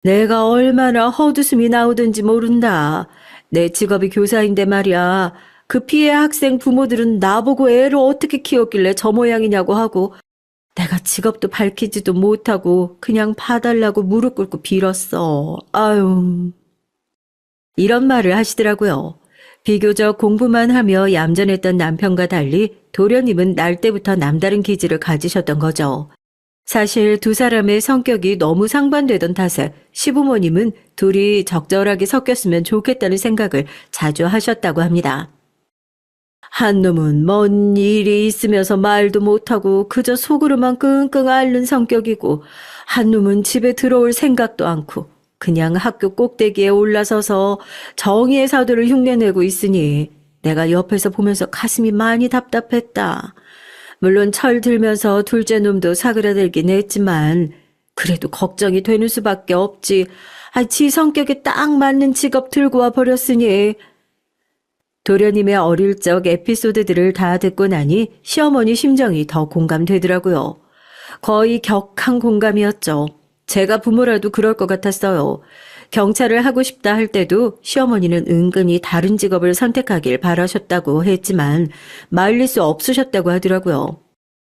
내가 얼마나 헛웃음이 나오든지 모른다. 내 직업이 교사인데 말이야. 그 피해 학생 부모들은 나보고 애를 어떻게 키웠길래 저 모양이냐고 하고 내가 직업도 밝히지도 못하고 그냥 봐달라고 무릎 꿇고 빌었어. 아유. 이런 말을 하시더라고요. 비교적 공부만 하며 얌전했던 남편과 달리 도련님은 날 때부터 남다른 기질을 가지셨던 거죠. 사실 두 사람의 성격이 너무 상반되던 탓에 시부모님은 둘이 적절하게 섞였으면 좋겠다는 생각을 자주 하셨다고 합니다. 한 놈은 뭔 일이 있으면서 말도 못하고 그저 속으로만 끙끙 앓는 성격이고 한 놈은 집에 들어올 생각도 않고 그냥 학교 꼭대기에 올라서서 정의의 사도를 흉내내고 있으니 내가 옆에서 보면서 가슴이 많이 답답했다. 물론 철 들면서 둘째 놈도 사그라들긴 했지만 그래도 걱정이 되는 수밖에 없지. 지 성격에 딱 맞는 직업 들고 와 버렸으니. 도련님의 어릴 적 에피소드들을 다 듣고 나니 시어머니 심정이 더 공감되더라고요. 거의 격한 공감이었죠. 제가 부모라도 그럴 것 같았어요. 경찰을 하고 싶다 할 때도 시어머니는 은근히 다른 직업을 선택하길 바라셨다고 했지만 말릴 수 없으셨다고 하더라고요.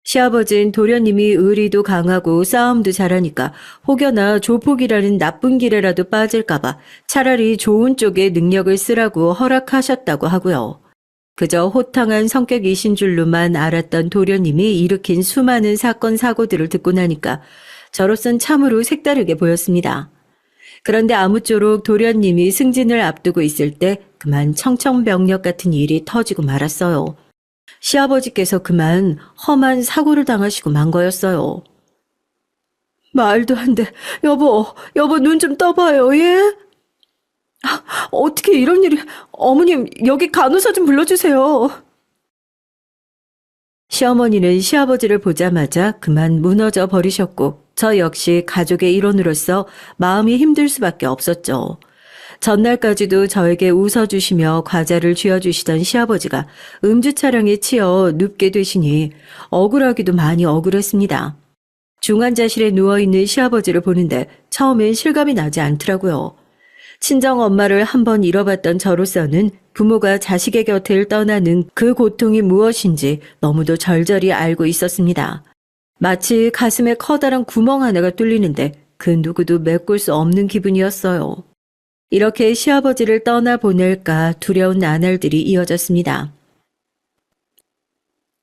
시아버진 도련님이 의리도 강하고 싸움도 잘하니까 혹여나 조폭이라는 나쁜 길에라도 빠질까봐 차라리 좋은 쪽에 능력을 쓰라고 허락하셨다고 하고요. 그저 호탕한 성격이신 줄로만 알았던 도련님이 일으킨 수많은 사건 사고들을 듣고 나니까 저로선 참으로 색다르게 보였습니다. 그런데 아무쪼록 도련님이 승진을 앞두고 있을 때 그만 청천벽력 같은 일이 터지고 말았어요. 시아버지께서 그만 험한 사고를 당하시고 만 거였어요. 말도 안 돼. 여보 눈 좀 떠봐요, 예? 어떻게 이런 일이... 어머님, 여기 간호사 좀 불러주세요. 시어머니는 시아버지를 보자마자 그만 무너져 버리셨고 저 역시 가족의 일원으로서 마음이 힘들 수밖에 없었죠. 전날까지도 저에게 웃어주시며 과자를 쥐어주시던 시아버지가 음주 차량에 치여 눕게 되시니 억울하기도 많이 억울했습니다. 중환자실에 누워있는 시아버지를 보는데 처음엔 실감이 나지 않더라고요. 친정 엄마를 한번 잃어봤던 저로서는 부모가 자식의 곁을 떠나는 그 고통이 무엇인지 너무도 절절히 알고 있었습니다. 마치 가슴에 커다란 구멍 하나가 뚫리는데 그 누구도 메꿀 수 없는 기분이었어요. 이렇게 시아버지를 떠나보낼까 두려운 나날들이 이어졌습니다.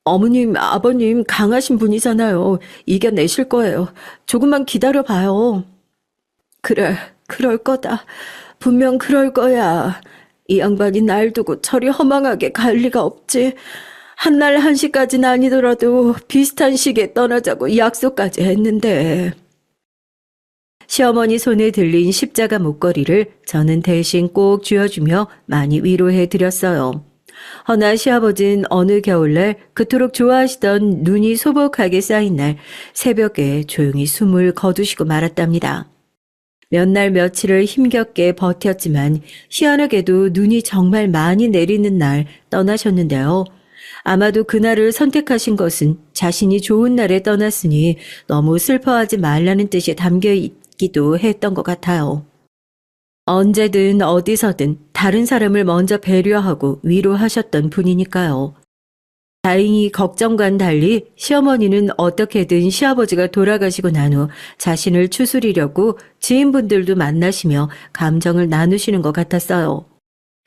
어머님, 아버님 강하신 분이잖아요. 이겨내실 거예요. 조금만 기다려봐요. 그래, 그럴 거다. 분명 그럴 거야. 이 양반이 날 두고 저리 허망하게 갈 리가 없지. 한날 한시까지는 아니더라도 비슷한 시기에 떠나자고 약속까지 했는데. 시어머니 손에 들린 십자가 목걸이를 저는 대신 꼭 쥐어주며 많이 위로해 드렸어요. 허나 시아버진 어느 겨울날 그토록 좋아하시던 눈이 소복하게 쌓인 날 새벽에 조용히 숨을 거두시고 말았답니다. 몇 날 며칠을 힘겹게 버텼지만 희한하게도 눈이 정말 많이 내리는 날 떠나셨는데요. 아마도 그날을 선택하신 것은 자신이 좋은 날에 떠났으니 너무 슬퍼하지 말라는 뜻이 담겨 있기도 했던 것 같아요. 언제든 어디서든 다른 사람을 먼저 배려하고 위로하셨던 분이니까요. 다행히 걱정과는 달리 시어머니는 어떻게든 시아버지가 돌아가시고 난 후 자신을 추스리려고 지인분들도 만나시며 감정을 나누시는 것 같았어요.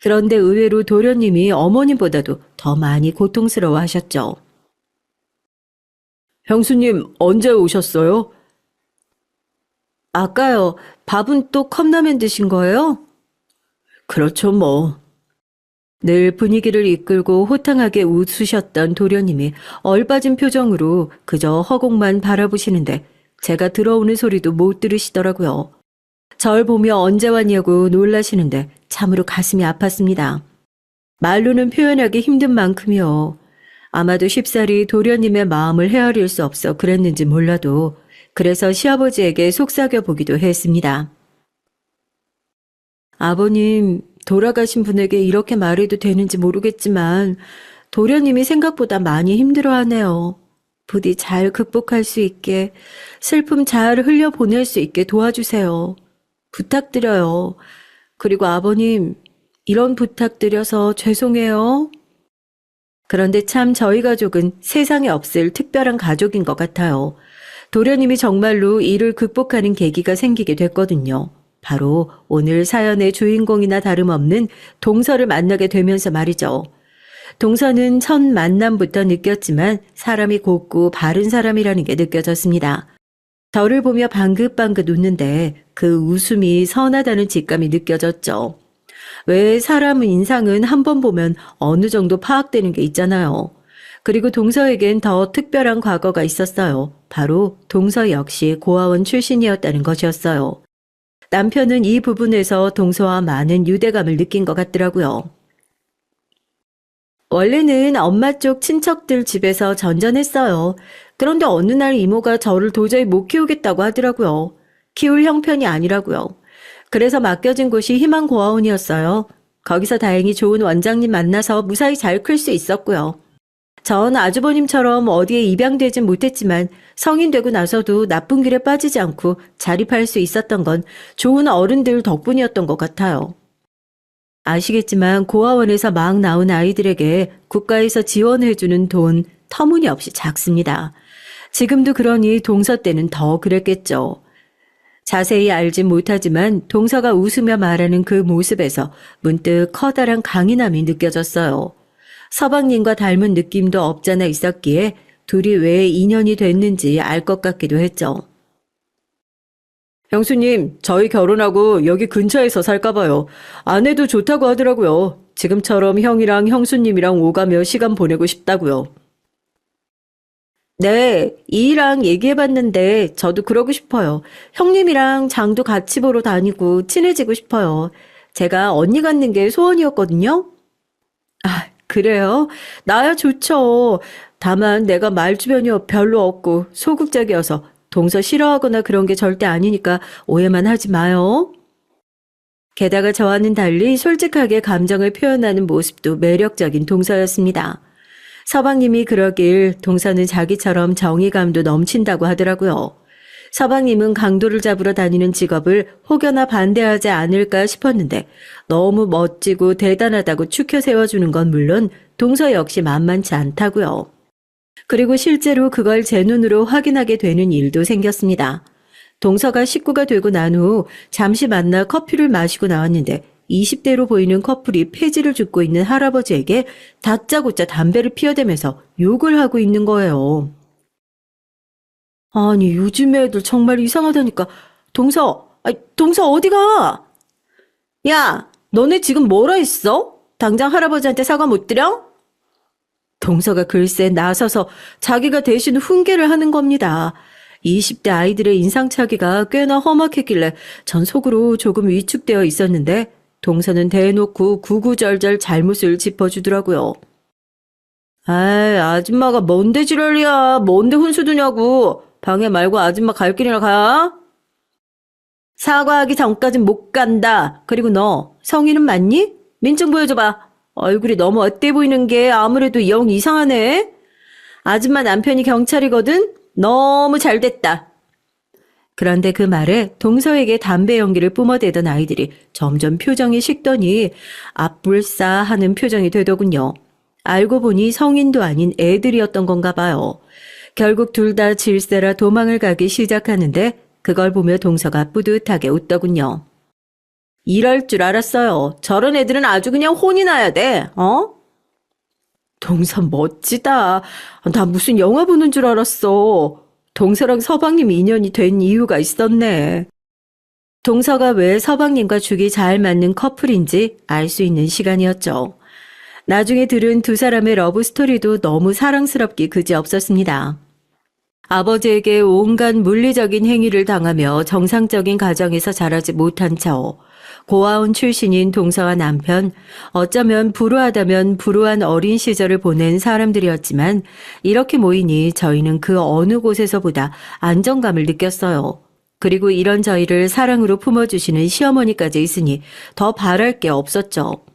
그런데 의외로 도련님이 어머님보다도 더 많이 고통스러워 하셨죠. 형수님, 언제 오셨어요? 아까요. 밥은 또 컵라면 드신 거예요? 그렇죠, 뭐. 늘 분위기를 이끌고 호탕하게 웃으셨던 도련님이 얼빠진 표정으로 그저 허공만 바라보시는데 제가 들어오는 소리도 못 들으시더라고요. 절 보며 언제 왔냐고 놀라시는데 참으로 가슴이 아팠습니다. 말로는 표현하기 힘든 만큼이요. 아마도 쉽사리 도련님의 마음을 헤아릴 수 없어 그랬는지 몰라도 그래서 시아버지에게 속삭여 보기도 했습니다. 아버님, 돌아가신 분에게 이렇게 말해도 되는지 모르겠지만 도련님이 생각보다 많이 힘들어하네요. 부디 잘 극복할 수 있게, 슬픔 잘 흘려보낼 수 있게 도와주세요. 부탁드려요. 그리고 아버님, 이런 부탁드려서 죄송해요. 그런데 참 저희 가족은 세상에 없을 특별한 가족인 것 같아요. 도련님이 정말로 이를 극복하는 계기가 생기게 됐거든요. 바로 오늘 사연의 주인공이나 다름없는 동서를 만나게 되면서 말이죠. 동서는 첫 만남부터 느꼈지만 사람이 곱고 바른 사람이라는 게 느껴졌습니다. 저를 보며 방긋방긋 웃는데 그 웃음이 선하다는 직감이 느껴졌죠. 왜 사람 인상은 한 번 보면 어느 정도 파악되는 게 있잖아요. 그리고 동서에겐 더 특별한 과거가 있었어요. 바로 동서 역시 고아원 출신이었다는 것이었어요. 남편은 이 부분에서 동서와 많은 유대감을 느낀 것 같더라고요. 원래는 엄마 쪽 친척들 집에서 전전했어요. 그런데 어느 날 이모가 저를 도저히 못 키우겠다고 하더라고요. 키울 형편이 아니라고요. 그래서 맡겨진 곳이 희망고아원이었어요. 거기서 다행히 좋은 원장님 만나서 무사히 잘 클 수 있었고요. 전 아주버님처럼 어디에 입양되진 못했지만 성인 되고 나서도 나쁜 길에 빠지지 않고 자립할 수 있었던 건 좋은 어른들 덕분이었던 것 같아요. 아시겠지만 고아원에서 막 나온 아이들에게 국가에서 지원해주는 돈 터무니없이 작습니다. 지금도 그러니 동서 때는 더 그랬겠죠. 자세히 알진 못하지만 동서가 웃으며 말하는 그 모습에서 문득 커다란 강인함이 느껴졌어요. 서방님과 닮은 느낌도 없잖아 있었기에 둘이 왜 인연이 됐는지 알 것 같기도 했죠. 형수님, 저희 결혼하고 여기 근처에서 살까 봐요. 아내도 좋다고 하더라고요. 지금처럼 형이랑 형수님이랑 오가며 시간 보내고 싶다고요. 네, 이랑 얘기해봤는데 저도 그러고 싶어요. 형님이랑 장도 같이 보러 다니고 친해지고 싶어요. 제가 언니 갖는 게 소원이었거든요. 아, 그래요? 나야 좋죠. 다만 내가 말주변이 별로 없고 소극적이어서 동서 싫어하거나 그런 게 절대 아니니까 오해만 하지 마요. 게다가 저와는 달리 솔직하게 감정을 표현하는 모습도 매력적인 동서였습니다. 서방님이 그러길 동서는 자기처럼 정의감도 넘친다고 하더라고요. 서방님은 강도를 잡으러 다니는 직업을 혹여나 반대하지 않을까 싶었는데 너무 멋지고 대단하다고 추켜 세워주는 건 물론 동서 역시 만만치 않다고요. 그리고 실제로 그걸 제 눈으로 확인하게 되는 일도 생겼습니다. 동서가 식구가 되고 난 후 잠시 만나 커피를 마시고 나왔는데 20대로 보이는 커플이 폐지를 줍고 있는 할아버지에게 다짜고짜 담배를 피워대면서 욕을 하고 있는 거예요. 아니, 요즘 애들 정말 이상하다니까. 동서 어디 가? 야, 너네 지금 뭐라 했어? 당장 할아버지한테 사과 못 드려? 동서가 글쎄 나서서 자기가 대신 훈계를 하는 겁니다. 20대 아이들의 인상차기가 꽤나 험악했길래 전 속으로 조금 위축되어 있었는데 동서는 대놓고 구구절절 잘못을 짚어주더라고요. 아이, 아줌마가 뭔데 지랄이야. 뭔데 훈수 두냐고. 방해 말고 아줌마 갈 길이나 가. 사과하기 전까진 못 간다. 그리고 너 성인은 맞니? 민증 보여줘봐. 얼굴이 너무 어때 보이는 게 아무래도 영 이상하네. 아줌마 남편이 경찰이거든. 너무 잘됐다. 그런데 그 말에 동서에게 담배 연기를 뿜어대던 아이들이 점점 표정이 식더니 앞불싸 하는 표정이 되더군요. 알고 보니 성인도 아닌 애들이었던 건가 봐요. 결국 둘 다 질세라 도망을 가기 시작하는데 그걸 보며 동서가 뿌듯하게 웃더군요. 이럴 줄 알았어요. 저런 애들은 아주 그냥 혼이 나야 돼. 동서 멋지다. 나 무슨 영화 보는 줄 알았어. 동서랑 서방님 인연이 된 이유가 있었네. 동서가 왜 서방님과 죽이 잘 맞는 커플인지 알 수 있는 시간이었죠. 나중에 들은 두 사람의 러브스토리도 너무 사랑스럽기 그지없었습니다. 아버지에게 온갖 물리적인 행위를 당하며 정상적인 가정에서 자라지 못한 저, 고아원 출신인 동서와 남편, 어쩌면 불우하다면 불우한 어린 시절을 보낸 사람들이었지만 이렇게 모이니 저희는 그 어느 곳에서보다 안정감을 느꼈어요. 그리고 이런 저희를 사랑으로 품어주시는 시어머니까지 있으니 더 바랄 게 없었죠.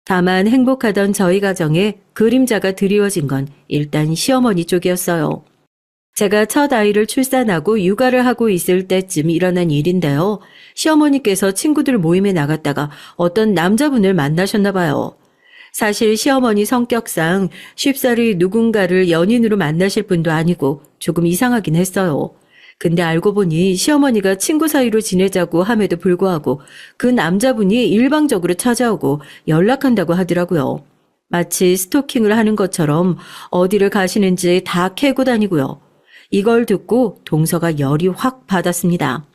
다만 행복하던 저희 가정에 그림자가 드리워진 건 일단 시어머니 쪽이었어요. 제가 첫 아이를 출산하고 육아를 하고 있을 때쯤 일어난 일인데요. 시어머니께서 친구들 모임에 나갔다가 어떤 남자분을 만나셨나 봐요. 사실 시어머니 성격상 쉽사리 누군가를 연인으로 만나실 분도 아니고 조금 이상하긴 했어요. 근데 알고 보니 시어머니가 친구 사이로 지내자고 함에도 불구하고 그 남자분이 일방적으로 찾아오고 연락한다고 하더라고요. 마치 스토킹을 하는 것처럼 어디를 가시는지 다 캐고 다니고요. 이걸 듣고 동서가 열이 확 받았습니다.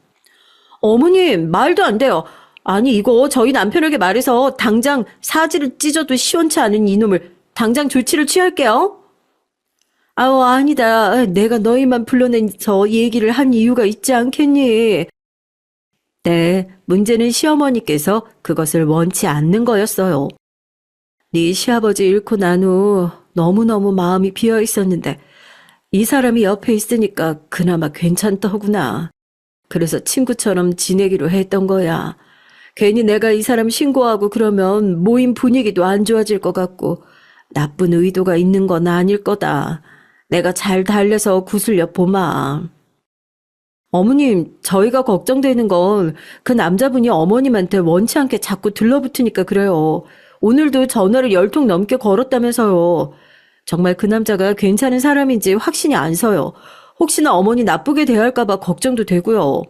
어머님, 말도 안 돼요. 아니, 이거 저희 남편에게 말해서 당장 사지를 찢어도 시원치 않은 이놈을 당장 조치를 취할게요. 아니다. 내가 너희만 불러내서 얘기를 한 이유가 있지 않겠니? 네, 문제는 시어머니께서 그것을 원치 않는 거였어요. 네 시아버지 잃고 난 후 너무너무 마음이 비어 있었는데 이 사람이 옆에 있으니까 그나마 괜찮더구나. 그래서 친구처럼 지내기로 했던 거야. 괜히 내가 이 사람 신고하고 그러면 모임 분위기도 안 좋아질 것 같고 나쁜 의도가 있는 건 아닐 거다. 내가 잘 달래서 구슬려 보마. 어머님, 저희가 걱정되는 건 그 남자분이 어머님한테 원치 않게 자꾸 들러붙으니까 그래요. 오늘도 전화를 10통 넘게 걸었다면서요. 정말 그 남자가 괜찮은 사람인지 확신이 안 서요. 혹시나 어머니 나쁘게 대할까 봐 걱정도 되고요.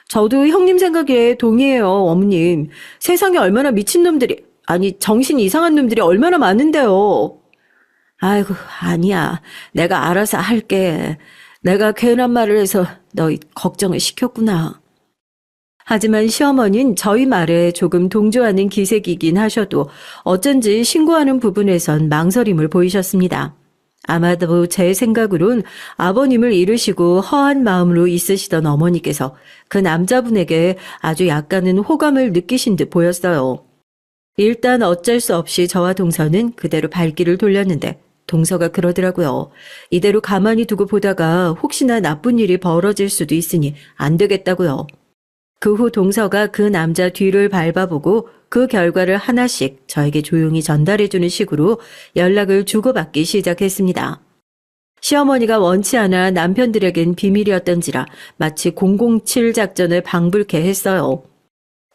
저도 형님 생각에 동의해요, 어머님. 세상에 얼마나 미친놈들이, 아니 정신 이상한 놈들이 얼마나 많은데요. 아이고, 아니야. 내가 알아서 할게. 내가 괜한 말을 해서 너희 걱정을 시켰구나. 하지만 시어머니는 저희 말에 조금 동조하는 기색이긴 하셔도 어쩐지 신고하는 부분에선 망설임을 보이셨습니다. 아마도 제 생각으론 아버님을 잃으시고 허한 마음으로 있으시던 어머니께서 그 남자분에게 아주 약간은 호감을 느끼신 듯 보였어요. 일단 어쩔 수 없이 저와 동서는 그대로 발길을 돌렸는데 동서가 그러더라고요. 이대로 가만히 두고 보다가 혹시나 나쁜 일이 벌어질 수도 있으니 안 되겠다고요. 그 후 동서가 그 남자 뒤를 밟아보고 그 결과를 하나씩 저에게 조용히 전달해주는 식으로 연락을 주고받기 시작했습니다. 시어머니가 원치 않아 남편들에겐 비밀이었던지라 마치 007 작전을 방불케 했어요.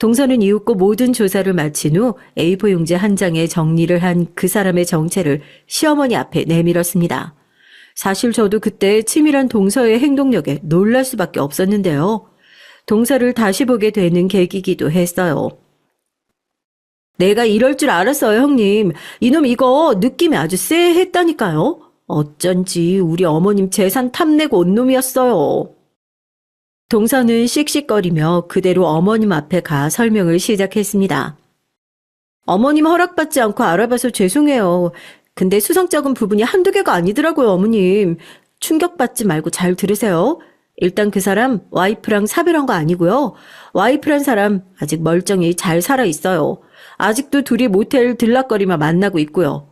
동서는 이윽고 모든 조사를 마친 후 A4 용지 한 장에 정리를 한 그 사람의 정체를 시어머니 앞에 내밀었습니다. 사실 저도 그때 치밀한 동서의 행동력에 놀랄 수밖에 없었는데요. 동서를 다시 보게 되는 계기이기도 했어요. 내가 이럴 줄 알았어요, 형님. 이놈 이거 느낌이 아주 쎄했다니까요. 어쩐지 우리 어머님 재산 탐내고 온 놈이었어요. 동서는 씩씩거리며 그대로 어머님 앞에 가 설명을 시작했습니다. 어머님 허락받지 않고 알아봐서 죄송해요. 근데 수상쩍은 부분이 한두 개가 아니더라고요, 어머님. 충격받지 말고 잘 들으세요. 일단 그 사람 와이프랑 사별한 거 아니고요. 와이프란 사람 아직 멀쩡히 잘 살아 있어요. 아직도 둘이 모텔 들락거리며 만나고 있고요.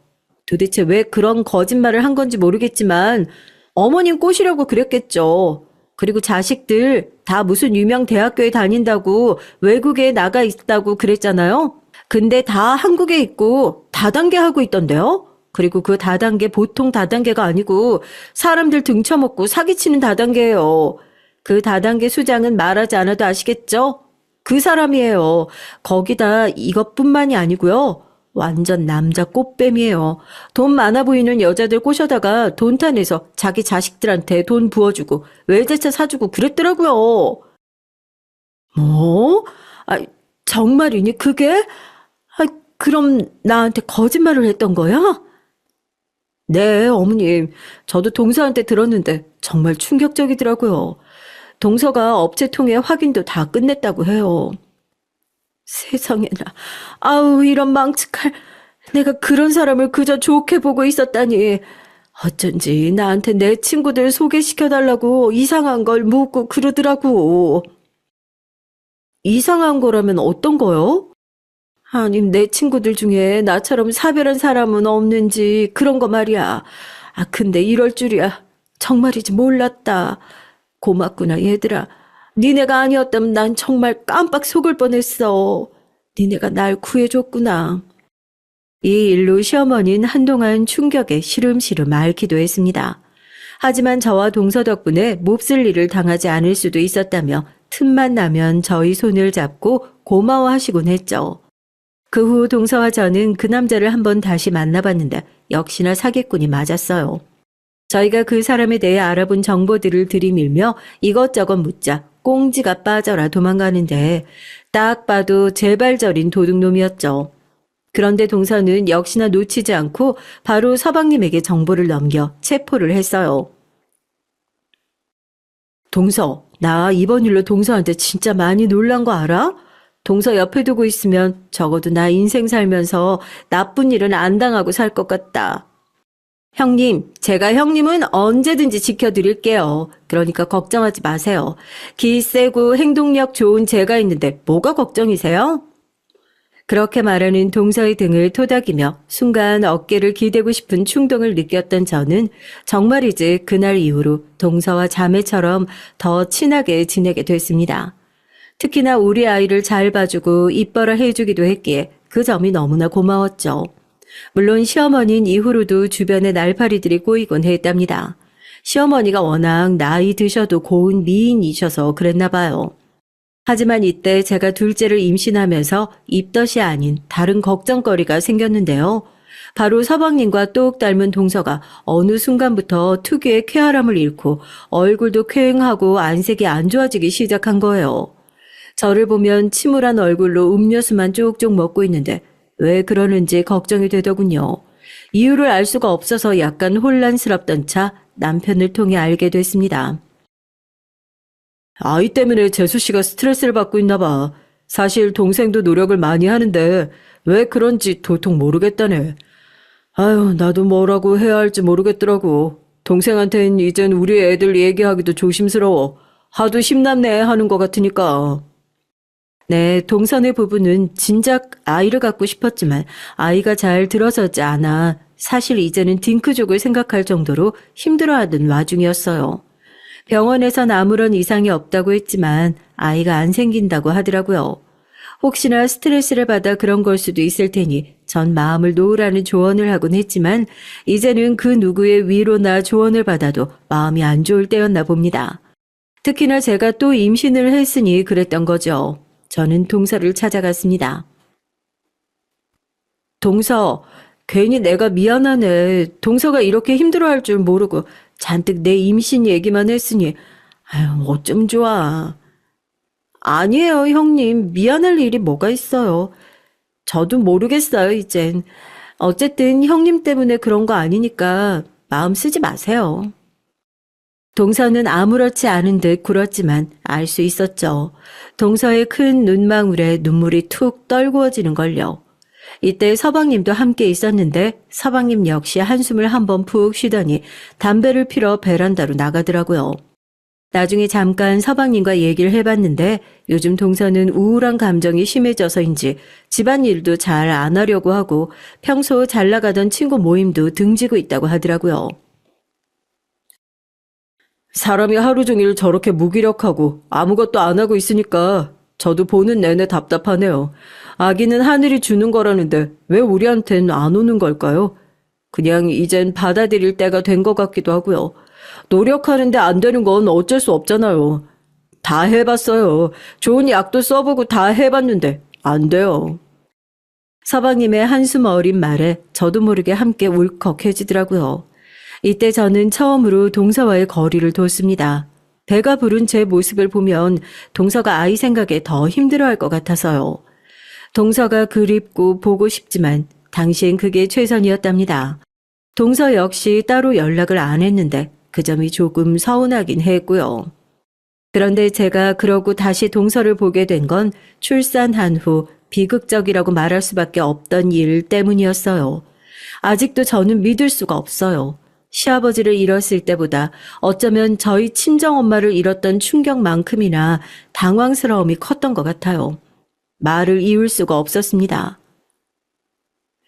도대체 왜 그런 거짓말을 한 건지 모르겠지만 어머님 꼬시려고 그랬겠죠. 그리고 자식들 다 무슨 유명 대학교에 다닌다고 외국에 나가 있다고 그랬잖아요. 근데 다 한국에 있고 다단계 하고 있던데요. 그리고 그 다단계 보통 다단계가 아니고 사람들 등쳐먹고 사기치는 다단계예요. 그 다단계 수장은 말하지 않아도 아시겠죠? 그 사람이에요. 거기다 이것뿐만이 아니고요. 완전 남자 꽃뱀이에요. 돈 많아 보이는 여자들 꼬셔다가 돈 타내서 자기 자식들한테 돈 부어주고 외제차 사주고 그랬더라고요. 뭐? 아, 정말이니 그게? 아, 그럼 나한테 거짓말을 했던 거야? 네, 어머님. 저도 동서한테 들었는데 정말 충격적이더라고요. 동서가 업체 통해 확인도 다 끝냈다고 해요. 세상에나. 아우, 이런 망측할. 내가 그런 사람을 그저 좋게 보고 있었다니. 어쩐지 나한테 내 친구들 소개시켜달라고 이상한 걸 묻고 그러더라고. 이상한 거라면 어떤 거요? 아니, 내 친구들 중에 나처럼 사별한 사람은 없는지 그런 거 말이야. 아, 근데 이럴 줄이야. 정말이지 몰랐다. 고맙구나, 얘들아. 니네가 아니었다면 난 정말 깜빡 속을 뻔했어. 니네가 날 구해줬구나. 이 일로 시어머니는 한동안 충격에 시름시름 앓기도 했습니다. 하지만 저와 동서 덕분에 몹쓸 일을 당하지 않을 수도 있었다며 틈만 나면 저희 손을 잡고 고마워하시곤 했죠. 그 후 동서와 저는 그 남자를 한번 다시 만나봤는데 역시나 사기꾼이 맞았어요. 저희가 그 사람에 대해 알아본 정보들을 들이밀며 이것저것 묻자 꽁지가 빠져라 도망가는데 딱 봐도 재발절인 도둑놈이었죠. 그런데 동서는 역시나 놓치지 않고 바로 서방님에게 정보를 넘겨 체포를 했어요. 동서, 나 이번 일로 동서한테 진짜 많이 놀란 거 알아? 동서 옆에 두고 있으면 적어도 나 인생 살면서 나쁜 일은 안 당하고 살 것 같다. 형님, 제가 형님은 언제든지 지켜드릴게요. 그러니까 걱정하지 마세요. 기 세고 행동력 좋은 제가 있는데 뭐가 걱정이세요? 그렇게 말하는 동서의 등을 토닥이며 순간 어깨를 기대고 싶은 충동을 느꼈던 저는 정말이지 그날 이후로 동서와 자매처럼 더 친하게 지내게 됐습니다. 특히나 우리 아이를 잘 봐주고 이뻐라 해주기도 했기에 그 점이 너무나 고마웠죠. 물론 시어머니는 이후로도 주변에 날파리들이 꼬이곤 했답니다. 시어머니가 워낙 나이 드셔도 고운 미인이셔서 그랬나 봐요. 하지만 이때 제가 둘째를 임신하면서 입덧이 아닌 다른 걱정거리가 생겼는데요. 바로 서방님과 똑 닮은 동서가 어느 순간부터 특유의 쾌활함을 잃고 얼굴도 쾌행하고 안색이 안 좋아지기 시작한 거예요. 저를 보면 침울한 얼굴로 음료수만 쪽쪽 먹고 있는데 왜 그러는지 걱정이 되더군요. 이유를 알 수가 없어서 약간 혼란스럽던 차 남편을 통해 알게 됐습니다. 아이 때문에 재수 씨가 스트레스를 받고 있나 봐. 사실 동생도 노력을 많이 하는데 왜 그런지 도통 모르겠다네. 아유, 나도 뭐라고 해야 할지 모르겠더라고. 동생한텐 이젠 우리 애들 얘기하기도 조심스러워. 하도 힘났네 하는 것 같으니까. 네, 동선의 부부는 진작 아이를 갖고 싶었지만 아이가 잘 들어서지 않아 사실 이제는 딩크족을 생각할 정도로 힘들어하던 와중이었어요. 병원에선 아무런 이상이 없다고 했지만 아이가 안 생긴다고 하더라고요. 혹시나 스트레스를 받아 그런 걸 수도 있을 테니 전 마음을 놓으라는 조언을 하곤 했지만 이제는 그 누구의 위로나 조언을 받아도 마음이 안 좋을 때였나 봅니다. 특히나 제가 또 임신을 했으니 그랬던 거죠. 저는 동서를 찾아갔습니다. 동서, 괜히 내가 미안하네. 동서가 이렇게 힘들어할 줄 모르고 잔뜩 내 임신 얘기만 했으니 아유, 어쩜 좋아. 아니에요, 형님. 미안할 일이 뭐가 있어요. 저도 모르겠어요, 이젠. 어쨌든 형님 때문에 그런 거 아니니까 마음 쓰지 마세요. 동서는 아무렇지 않은 듯 굴었지만 알 수 있었죠. 동서의 큰 눈망울에 눈물이 툭 떨구어지는 걸요. 이때 서방님도 함께 있었는데 서방님 역시 한숨을 한번 푹 쉬더니 담배를 피러 베란다로 나가더라고요. 나중에 잠깐 서방님과 얘기를 해봤는데 요즘 동서는 우울한 감정이 심해져서인지 집안일도 잘 안 하려고 하고 평소 잘 나가던 친구 모임도 등지고 있다고 하더라고요. 사람이 하루 종일 저렇게 무기력하고 아무것도 안 하고 있으니까 저도 보는 내내 답답하네요. 아기는 하늘이 주는 거라는데 왜 우리한텐 안 오는 걸까요? 그냥 이젠 받아들일 때가 된 것 같기도 하고요. 노력하는데 안 되는 건 어쩔 수 없잖아요. 다 해봤어요. 좋은 약도 써보고 다 해봤는데 안 돼요. 서방님의 한숨 어린 말에 저도 모르게 함께 울컥해지더라고요. 이때 저는 처음으로 동서와의 거리를 뒀습니다. 배가 부른 제 모습을 보면 동서가 아이 생각에 더 힘들어할 것 같아서요. 동서가 그립고 보고 싶지만 당시엔 그게 최선이었답니다. 동서 역시 따로 연락을 안 했는데 그 점이 조금 서운하긴 했고요. 그런데 제가 그러고 다시 동서를 보게 된 건 출산한 후 비극적이라고 말할 수밖에 없던 일 때문이었어요. 아직도 저는 믿을 수가 없어요. 시아버지를 잃었을 때보다 어쩌면 저희 친정엄마를 잃었던 충격만큼이나 당황스러움이 컸던 것 같아요. 말을 이을 수가 없었습니다.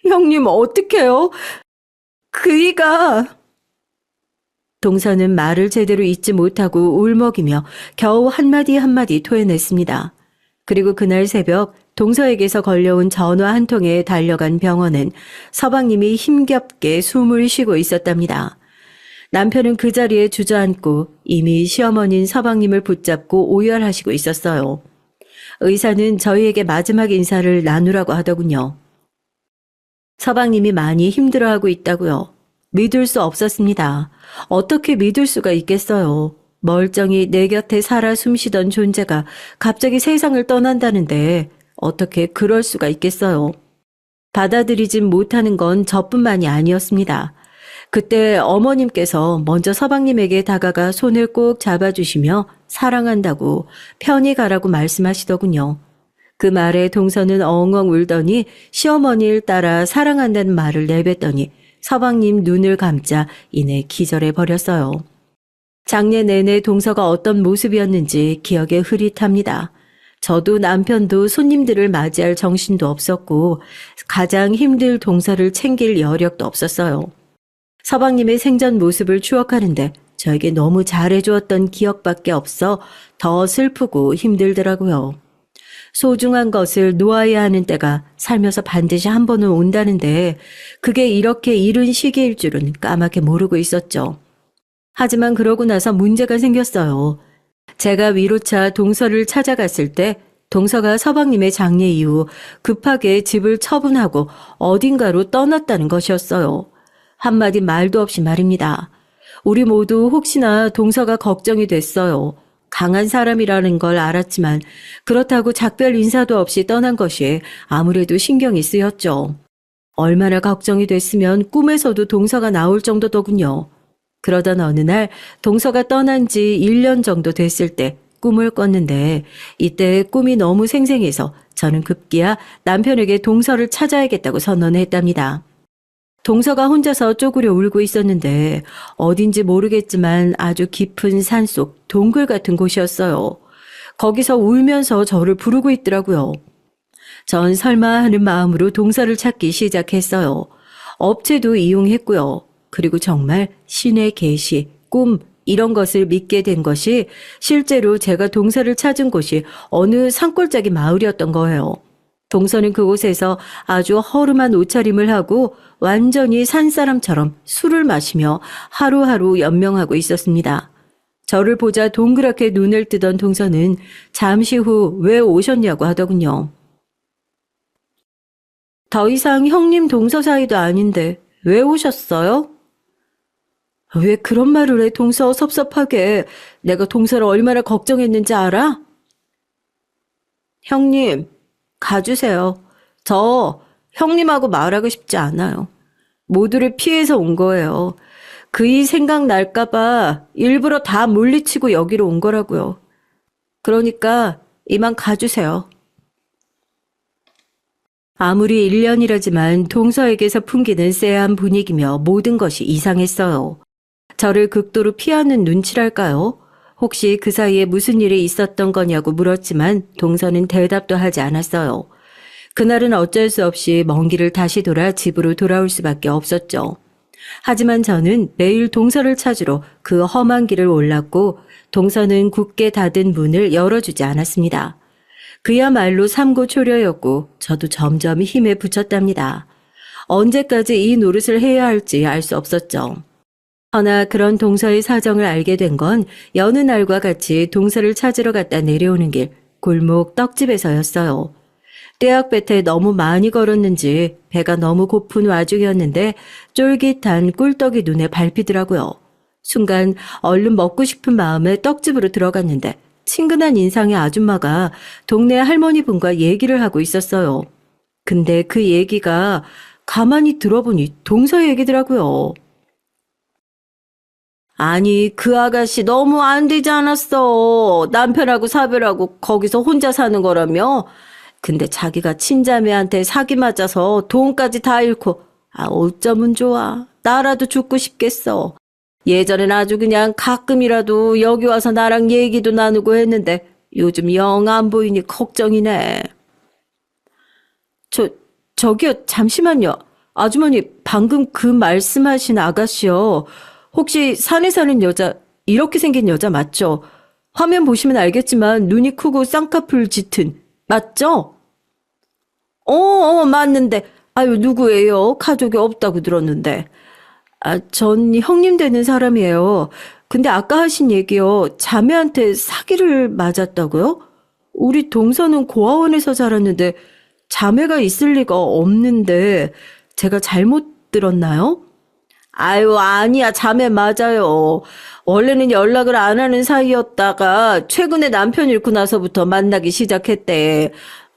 형님 어떡해요? 그이가... 동서는 말을 제대로 잇지 못하고 울먹이며 겨우 한마디 한마디 토해냈습니다. 그리고 그날 새벽 동서에게서 걸려온 전화 한 통에 달려간 병원은 서방님이 힘겹게 숨을 쉬고 있었답니다. 남편은 그 자리에 주저앉고 이미 시어머니인 서방님을 붙잡고 오열하시고 있었어요. 의사는 저희에게 마지막 인사를 나누라고 하더군요. 서방님이 많이 힘들어하고 있다고요. 믿을 수 없었습니다. 어떻게 믿을 수가 있겠어요. 멀쩡히 내 곁에 살아 숨쉬던 존재가 갑자기 세상을 떠난다는데 어떻게 그럴 수가 있겠어요. 받아들이진 못하는 건 저뿐만이 아니었습니다. 그때 어머님께서 먼저 서방님에게 다가가 손을 꼭 잡아주시며 사랑한다고 편히 가라고 말씀하시더군요. 그 말에 동서는 엉엉 울더니 시어머니를 따라 사랑한다는 말을 내뱉더니 서방님 눈을 감자 이내 기절해 버렸어요. 장례 내내 동서가 어떤 모습이었는지 기억에 흐릿합니다. 저도 남편도 손님들을 맞이할 정신도 없었고 가장 힘들 동서를 챙길 여력도 없었어요. 서방님의 생전 모습을 추억하는데 저에게 너무 잘해주었던 기억밖에 없어 더 슬프고 힘들더라고요. 소중한 것을 놓아야 하는 때가 살면서 반드시 한 번은 온다는데 그게 이렇게 이른 시기일 줄은 까맣게 모르고 있었죠. 하지만 그러고 나서 문제가 생겼어요. 제가 위로차 동서를 찾아갔을 때 동서가 서방님의 장례 이후 급하게 집을 처분하고 어딘가로 떠났다는 것이었어요. 한마디 말도 없이 말입니다. 우리 모두 혹시나 동서가 걱정이 됐어요. 강한 사람이라는 걸 알았지만 그렇다고 작별 인사도 없이 떠난 것이 아무래도 신경이 쓰였죠. 얼마나 걱정이 됐으면 꿈에서도 동서가 나올 정도더군요. 그러던 어느 날 동서가 떠난 지 1년 정도 됐을 때 꿈을 꿨는데 이때 꿈이 너무 생생해서 저는 급기야 남편에게 동서를 찾아야겠다고 선언했답니다. 동서가 혼자서 쪼그려 울고 있었는데 어딘지 모르겠지만 아주 깊은 산속 동굴 같은 곳이었어요. 거기서 울면서 저를 부르고 있더라고요. 전 설마 하는 마음으로 동서를 찾기 시작했어요. 업체도 이용했고요. 그리고 정말 신의 계시, 꿈 이런 것을 믿게 된 것이 실제로 제가 동서를 찾은 곳이 어느 산골짜기 마을이었던 거예요. 동서는 그곳에서 아주 허름한 옷차림을 하고 완전히 산사람처럼 술을 마시며 하루하루 연명하고 있었습니다. 저를 보자 동그랗게 눈을 뜨던 동서는 잠시 후 왜 오셨냐고 하더군요. 더 이상 형님 동서 사이도 아닌데 왜 오셨어요? 왜 그런 말을 해 동서 섭섭하게. 내가 동서를 얼마나 걱정했는지 알아? 형님. 가주세요. 저 형님하고 말하고 싶지 않아요. 모두를 피해서 온 거예요. 그이 생각날까봐 일부러 다 물리치고 여기로 온 거라고요. 그러니까 이만 가주세요. 아무리 1년이라지만 동서에게서 풍기는 쎄한 분위기며 모든 것이 이상했어요. 저를 극도로 피하는 눈치랄까요? 혹시 그 사이에 무슨 일이 있었던 거냐고 물었지만 동서는 대답도 하지 않았어요. 그날은 어쩔 수 없이 먼 길을 다시 돌아 집으로 돌아올 수밖에 없었죠. 하지만 저는 매일 동서를 찾으러 그 험한 길을 올랐고 동서는 굳게 닫은 문을 열어주지 않았습니다. 그야말로 삼고초려였고 저도 점점 힘에 부쳤답니다. 언제까지 이 노릇을 해야 할지 알 수 없었죠. 허나 그런 동서의 사정을 알게 된 건 여느 날과 같이 동서를 찾으러 갔다 내려오는 길 골목 떡집에서였어요. 떼약볕에 너무 많이 걸었는지 배가 너무 고픈 와중이었는데 쫄깃한 꿀떡이 눈에 밟히더라고요. 순간 얼른 먹고 싶은 마음에 떡집으로 들어갔는데 친근한 인상의 아줌마가 동네 할머니분과 얘기를 하고 있었어요. 근데 그 얘기가 가만히 들어보니 동서 얘기더라고요. 아니, 그 아가씨 너무 안 되지 않았어. 남편하고 사별하고 거기서 혼자 사는 거라며? 근데 자기가 친자매한테 사기 맞아서 돈까지 다 잃고, 어쩌면 좋아. 나라도 죽고 싶겠어. 예전엔 아주 그냥 가끔이라도 여기 와서 나랑 얘기도 나누고 했는데 요즘 영 안 보이니 걱정이네. 저, 저기요, 잠시만요. 아주머니, 방금 그 말씀하신 아가씨요. 혹시 산에 사는 여자, 이렇게 생긴 여자 맞죠? 화면 보시면 알겠지만 눈이 크고 쌍꺼풀 짙은, 맞죠? 맞는데. 아유, 누구예요? 가족이 없다고 들었는데. 전 형님 되는 사람이에요. 근데 아까 하신 얘기요. 자매한테 사기를 맞았다고요? 우리 동서는 고아원에서 자랐는데 자매가 있을 리가 없는데 제가 잘못 들었나요? 아유, 아니야. 자매 맞아요. 원래는 연락을 안 하는 사이였다가 최근에 남편 잃고 나서부터 만나기 시작했대.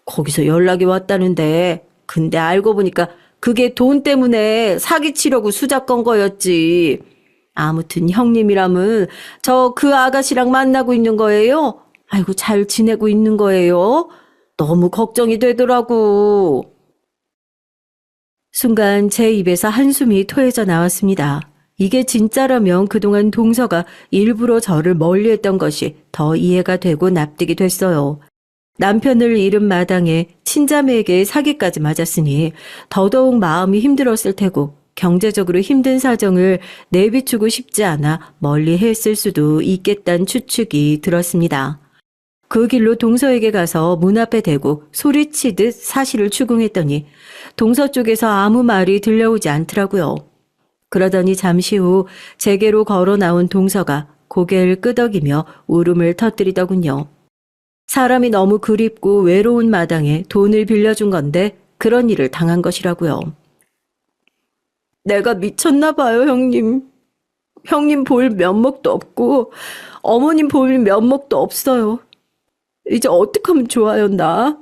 거기서 연락이 왔다는데. 근데 알고 보니까 그게 돈 때문에 사기치려고 수작 건 거였지. 아무튼 형님이라면 저 그 아가씨랑 만나고 있는 거예요? 아이고, 잘 지내고 있는 거예요? 너무 걱정이 되더라고. 순간 제 입에서 한숨이 토해져 나왔습니다. 이게 진짜라면 그동안 동서가 일부러 저를 멀리했던 것이 더 이해가 되고 납득이 됐어요. 남편을 잃은 마당에 친자매에게 사기까지 맞았으니 더더욱 마음이 힘들었을 테고 경제적으로 힘든 사정을 내비추고 싶지 않아 멀리 했을 수도 있겠다는 추측이 들었습니다. 그 길로 동서에게 가서 문 앞에 대고 소리치듯 사실을 추궁했더니 동서 쪽에서 아무 말이 들려오지 않더라고요. 그러더니 잠시 후 제게로 걸어 나온 동서가 고개를 끄덕이며 울음을 터뜨리더군요. 사람이 너무 그립고 외로운 마당에 돈을 빌려준 건데 그런 일을 당한 것이라고요. 내가 미쳤나 봐요, 형님. 형님 볼 면목도 없고 어머님 볼 면목도 없어요. 이제 어떡하면 좋아요, 나?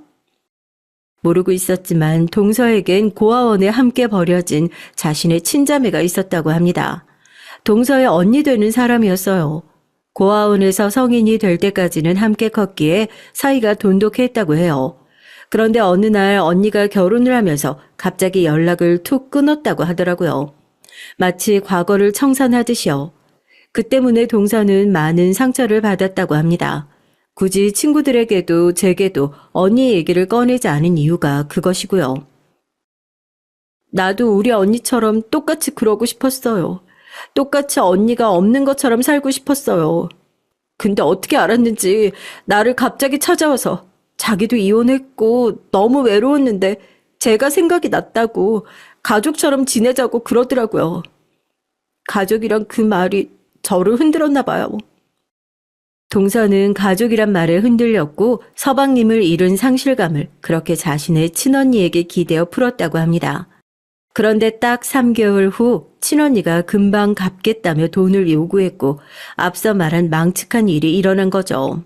모르고 있었지만 동서에겐 고아원에 함께 버려진 자신의 친자매가 있었다고 합니다. 동서의 언니 되는 사람이었어요. 고아원에서 성인이 될 때까지는 함께 컸기에 사이가 돈독했다고 해요. 그런데 어느 날 언니가 결혼을 하면서 갑자기 연락을 툭 끊었다고 하더라고요. 마치 과거를 청산하듯이요. 그 때문에 동서는 많은 상처를 받았다고 합니다. 굳이 친구들에게도 제게도 언니 얘기를 꺼내지 않은 이유가 그것이고요. 나도 우리 언니처럼 똑같이 그러고 싶었어요. 똑같이 언니가 없는 것처럼 살고 싶었어요. 근데 어떻게 알았는지 나를 갑자기 찾아와서 자기도 이혼했고 너무 외로웠는데 제가 생각이 났다고 가족처럼 지내자고 그러더라고요. 가족이란 그 말이 저를 흔들었나 봐요. 동서는 가족이란 말에 흔들렸고 서방님을 잃은 상실감을 그렇게 자신의 친언니에게 기대어 풀었다고 합니다. 그런데 딱 3개월 후 친언니가 금방 갚겠다며 돈을 요구했고 앞서 말한 망측한 일이 일어난 거죠.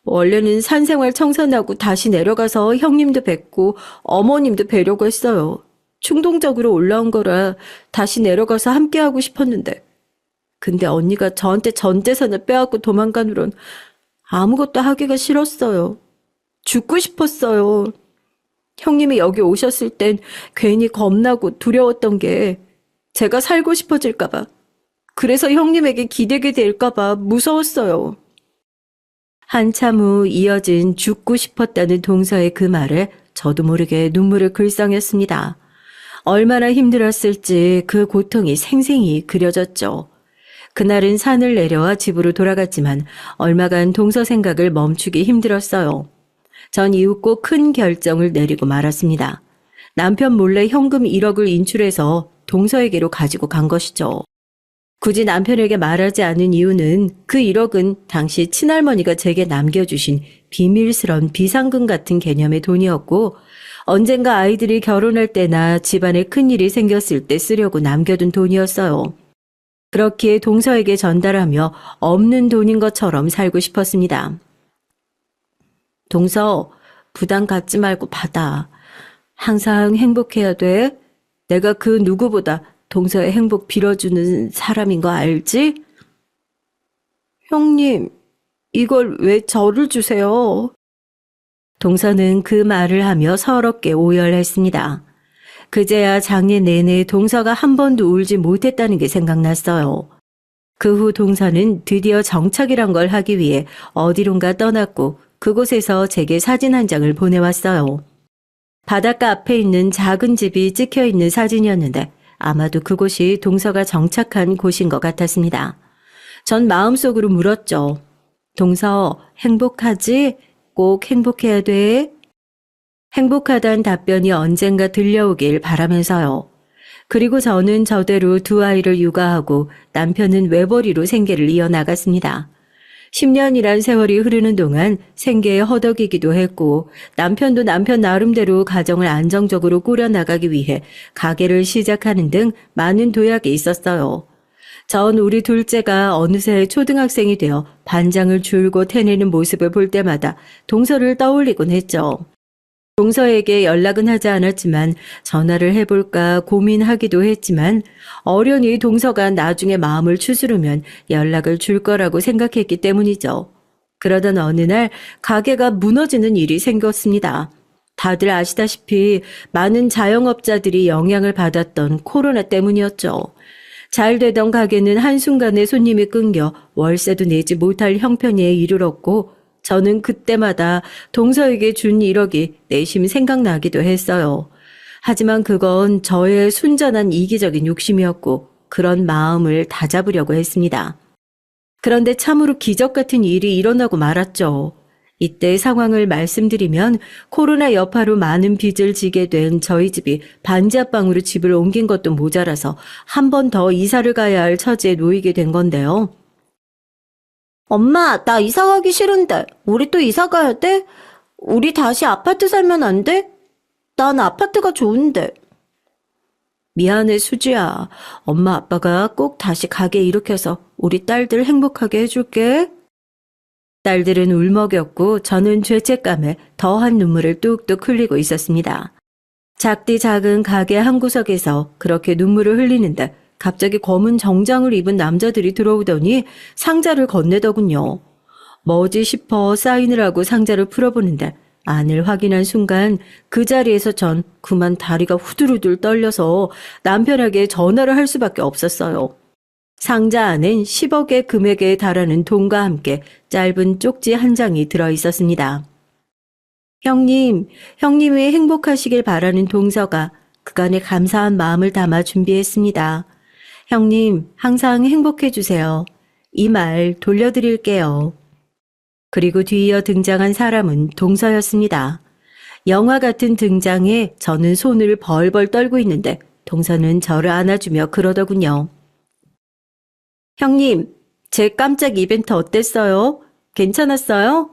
원래는 산생활 청산하고 다시 내려가서 형님도 뵙고 어머님도 뵈려고 했어요. 충동적으로 올라온 거라 다시 내려가서 함께하고 싶었는데 근데 언니가 저한테 전 재산을 빼앗고 도망간 후론 아무것도 하기가 싫었어요. 죽고 싶었어요. 형님이 여기 오셨을 땐 괜히 겁나고 두려웠던 게 제가 살고 싶어질까봐. 그래서 형님에게 기대게 될까봐 무서웠어요. 한참 후 이어진 죽고 싶었다는 동서의 그 말에 저도 모르게 눈물을 글썽였습니다. 얼마나 힘들었을지 그 고통이 생생히 그려졌죠. 그날은 산을 내려와 집으로 돌아갔지만 얼마간 동서 생각을 멈추기 힘들었어요. 전 이후 꼭 큰 결정을 내리고 말았습니다. 남편 몰래 현금 1억을 인출해서 동서에게로 가지고 간 것이죠. 굳이 남편에게 말하지 않은 이유는 그 1억은 당시 친할머니가 제게 남겨주신 비밀스런 비상금 같은 개념의 돈이었고 언젠가 아이들이 결혼할 때나 집안에 큰일이 생겼을 때 쓰려고 남겨둔 돈이었어요. 그렇기에 동서에게 전달하며 없는 돈인 것처럼 살고 싶었습니다. 동서, 부담 갖지 말고 받아. 항상 행복해야 돼. 내가 그 누구보다 동서의 행복 빌어주는 사람인 거 알지? 형님, 이걸 왜 저를 주세요? 동서는 그 말을 하며 서럽게 오열했습니다. 그제야 장례 내내 동서가 한 번도 울지 못했다는 게 생각났어요. 그 후 동서는 드디어 정착이란 걸 하기 위해 어디론가 떠났고 그곳에서 제게 사진 한 장을 보내왔어요. 바닷가 앞에 있는 작은 집이 찍혀있는 사진이었는데 아마도 그곳이 동서가 정착한 곳인 것 같았습니다. 전 마음속으로 물었죠. 동서, 행복하지? 꼭 행복해야 돼? 행복하단 답변이 언젠가 들려오길 바라면서요. 그리고 저는 저대로 두 아이를 육아하고 남편은 외벌이로 생계를 이어나갔습니다. 10년이란 세월이 흐르는 동안 생계에 허덕이기도 했고 남편도 남편 나름대로 가정을 안정적으로 꾸려나가기 위해 가게를 시작하는 등 많은 도약이 있었어요. 전 우리 둘째가 어느새 초등학생이 되어 반장을 줄곧 해내는 모습을 볼 때마다 동서를 떠올리곤 했죠. 동서에게 연락은 하지 않았지만 전화를 해볼까 고민하기도 했지만 어련히 동서가 나중에 마음을 추스르면 연락을 줄 거라고 생각했기 때문이죠. 그러던 어느 날 가게가 무너지는 일이 생겼습니다. 다들 아시다시피 많은 자영업자들이 영향을 받았던 코로나 때문이었죠. 잘 되던 가게는 한순간에 손님이 끊겨 월세도 내지 못할 형편에 이르렀고 저는 그때마다 동서에게 준 1억이 내심 생각나기도 했어요. 하지만 그건 저의 순전한 이기적인 욕심이었고 그런 마음을 다잡으려고 했습니다. 그런데 참으로 기적 같은 일이 일어나고 말았죠. 이때 상황을 말씀드리면 코로나 여파로 많은 빚을 지게 된 저희 집이 반지하방으로 집을 옮긴 것도 모자라서 한 번 더 이사를 가야 할 처지에 놓이게 된 건데요. 엄마, 나 이사 가기 싫은데. 우리 또 이사 가야 돼? 우리 다시 아파트 살면 안 돼? 난 아파트가 좋은데. 미안해, 수지야. 엄마 아빠가 꼭 다시 가게 일으켜서 우리 딸들 행복하게 해줄게. 딸들은 울먹였고 저는 죄책감에 더한 눈물을 뚝뚝 흘리고 있었습니다. 작디 작은 가게 한 구석에서 그렇게 눈물을 흘리는데 갑자기 검은 정장을 입은 남자들이 들어오더니 상자를 건네더군요. 뭐지 싶어 사인을 하고 상자를 풀어보는데 안을 확인한 순간 그 자리에서 전 그만 다리가 후들후들 떨려서 남편에게 전화를 할 수밖에 없었어요. 상자 안엔 10억의 금액에 달하는 돈과 함께 짧은 쪽지 한 장이 들어있었습니다. 형님, 형님이 행복하시길 바라는 동서가 그간의 감사한 마음을 담아 준비했습니다. 형님, 항상 행복해 주세요. 이 말 돌려드릴게요. 그리고 뒤이어 등장한 사람은 동서였습니다. 영화 같은 등장에 저는 손을 벌벌 떨고 있는데 동서는 저를 안아주며 그러더군요. 형님, 제 깜짝 이벤트 어땠어요? 괜찮았어요?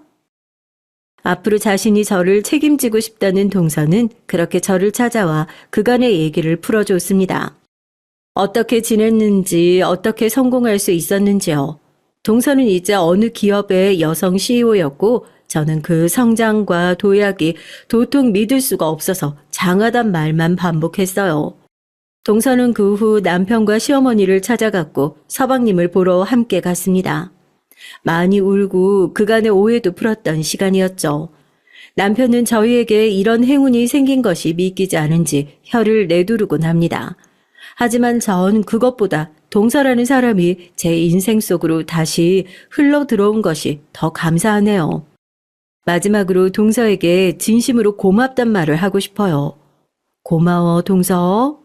앞으로 자신이 저를 책임지고 싶다는 동서는 그렇게 저를 찾아와 그간의 얘기를 풀어줬습니다. 어떻게 지냈는지, 어떻게 성공할 수 있었는지요. 동서는 이제 어느 기업의 여성 CEO였고 저는 그 성장과 도약이 도통 믿을 수가 없어서 장하단 말만 반복했어요. 동서는 그 후 남편과 시어머니를 찾아갔고 서방님을 보러 함께 갔습니다. 많이 울고 그간의 오해도 풀었던 시간이었죠. 남편은 저희에게 이런 행운이 생긴 것이 믿기지 않은지 혀를 내두르곤 합니다. 하지만 전 그것보다 동서라는 사람이 제 인생 속으로 다시 흘러 들어온 것이 더 감사하네요. 마지막으로 동서에게 진심으로 고맙단 말을 하고 싶어요. 고마워, 동서.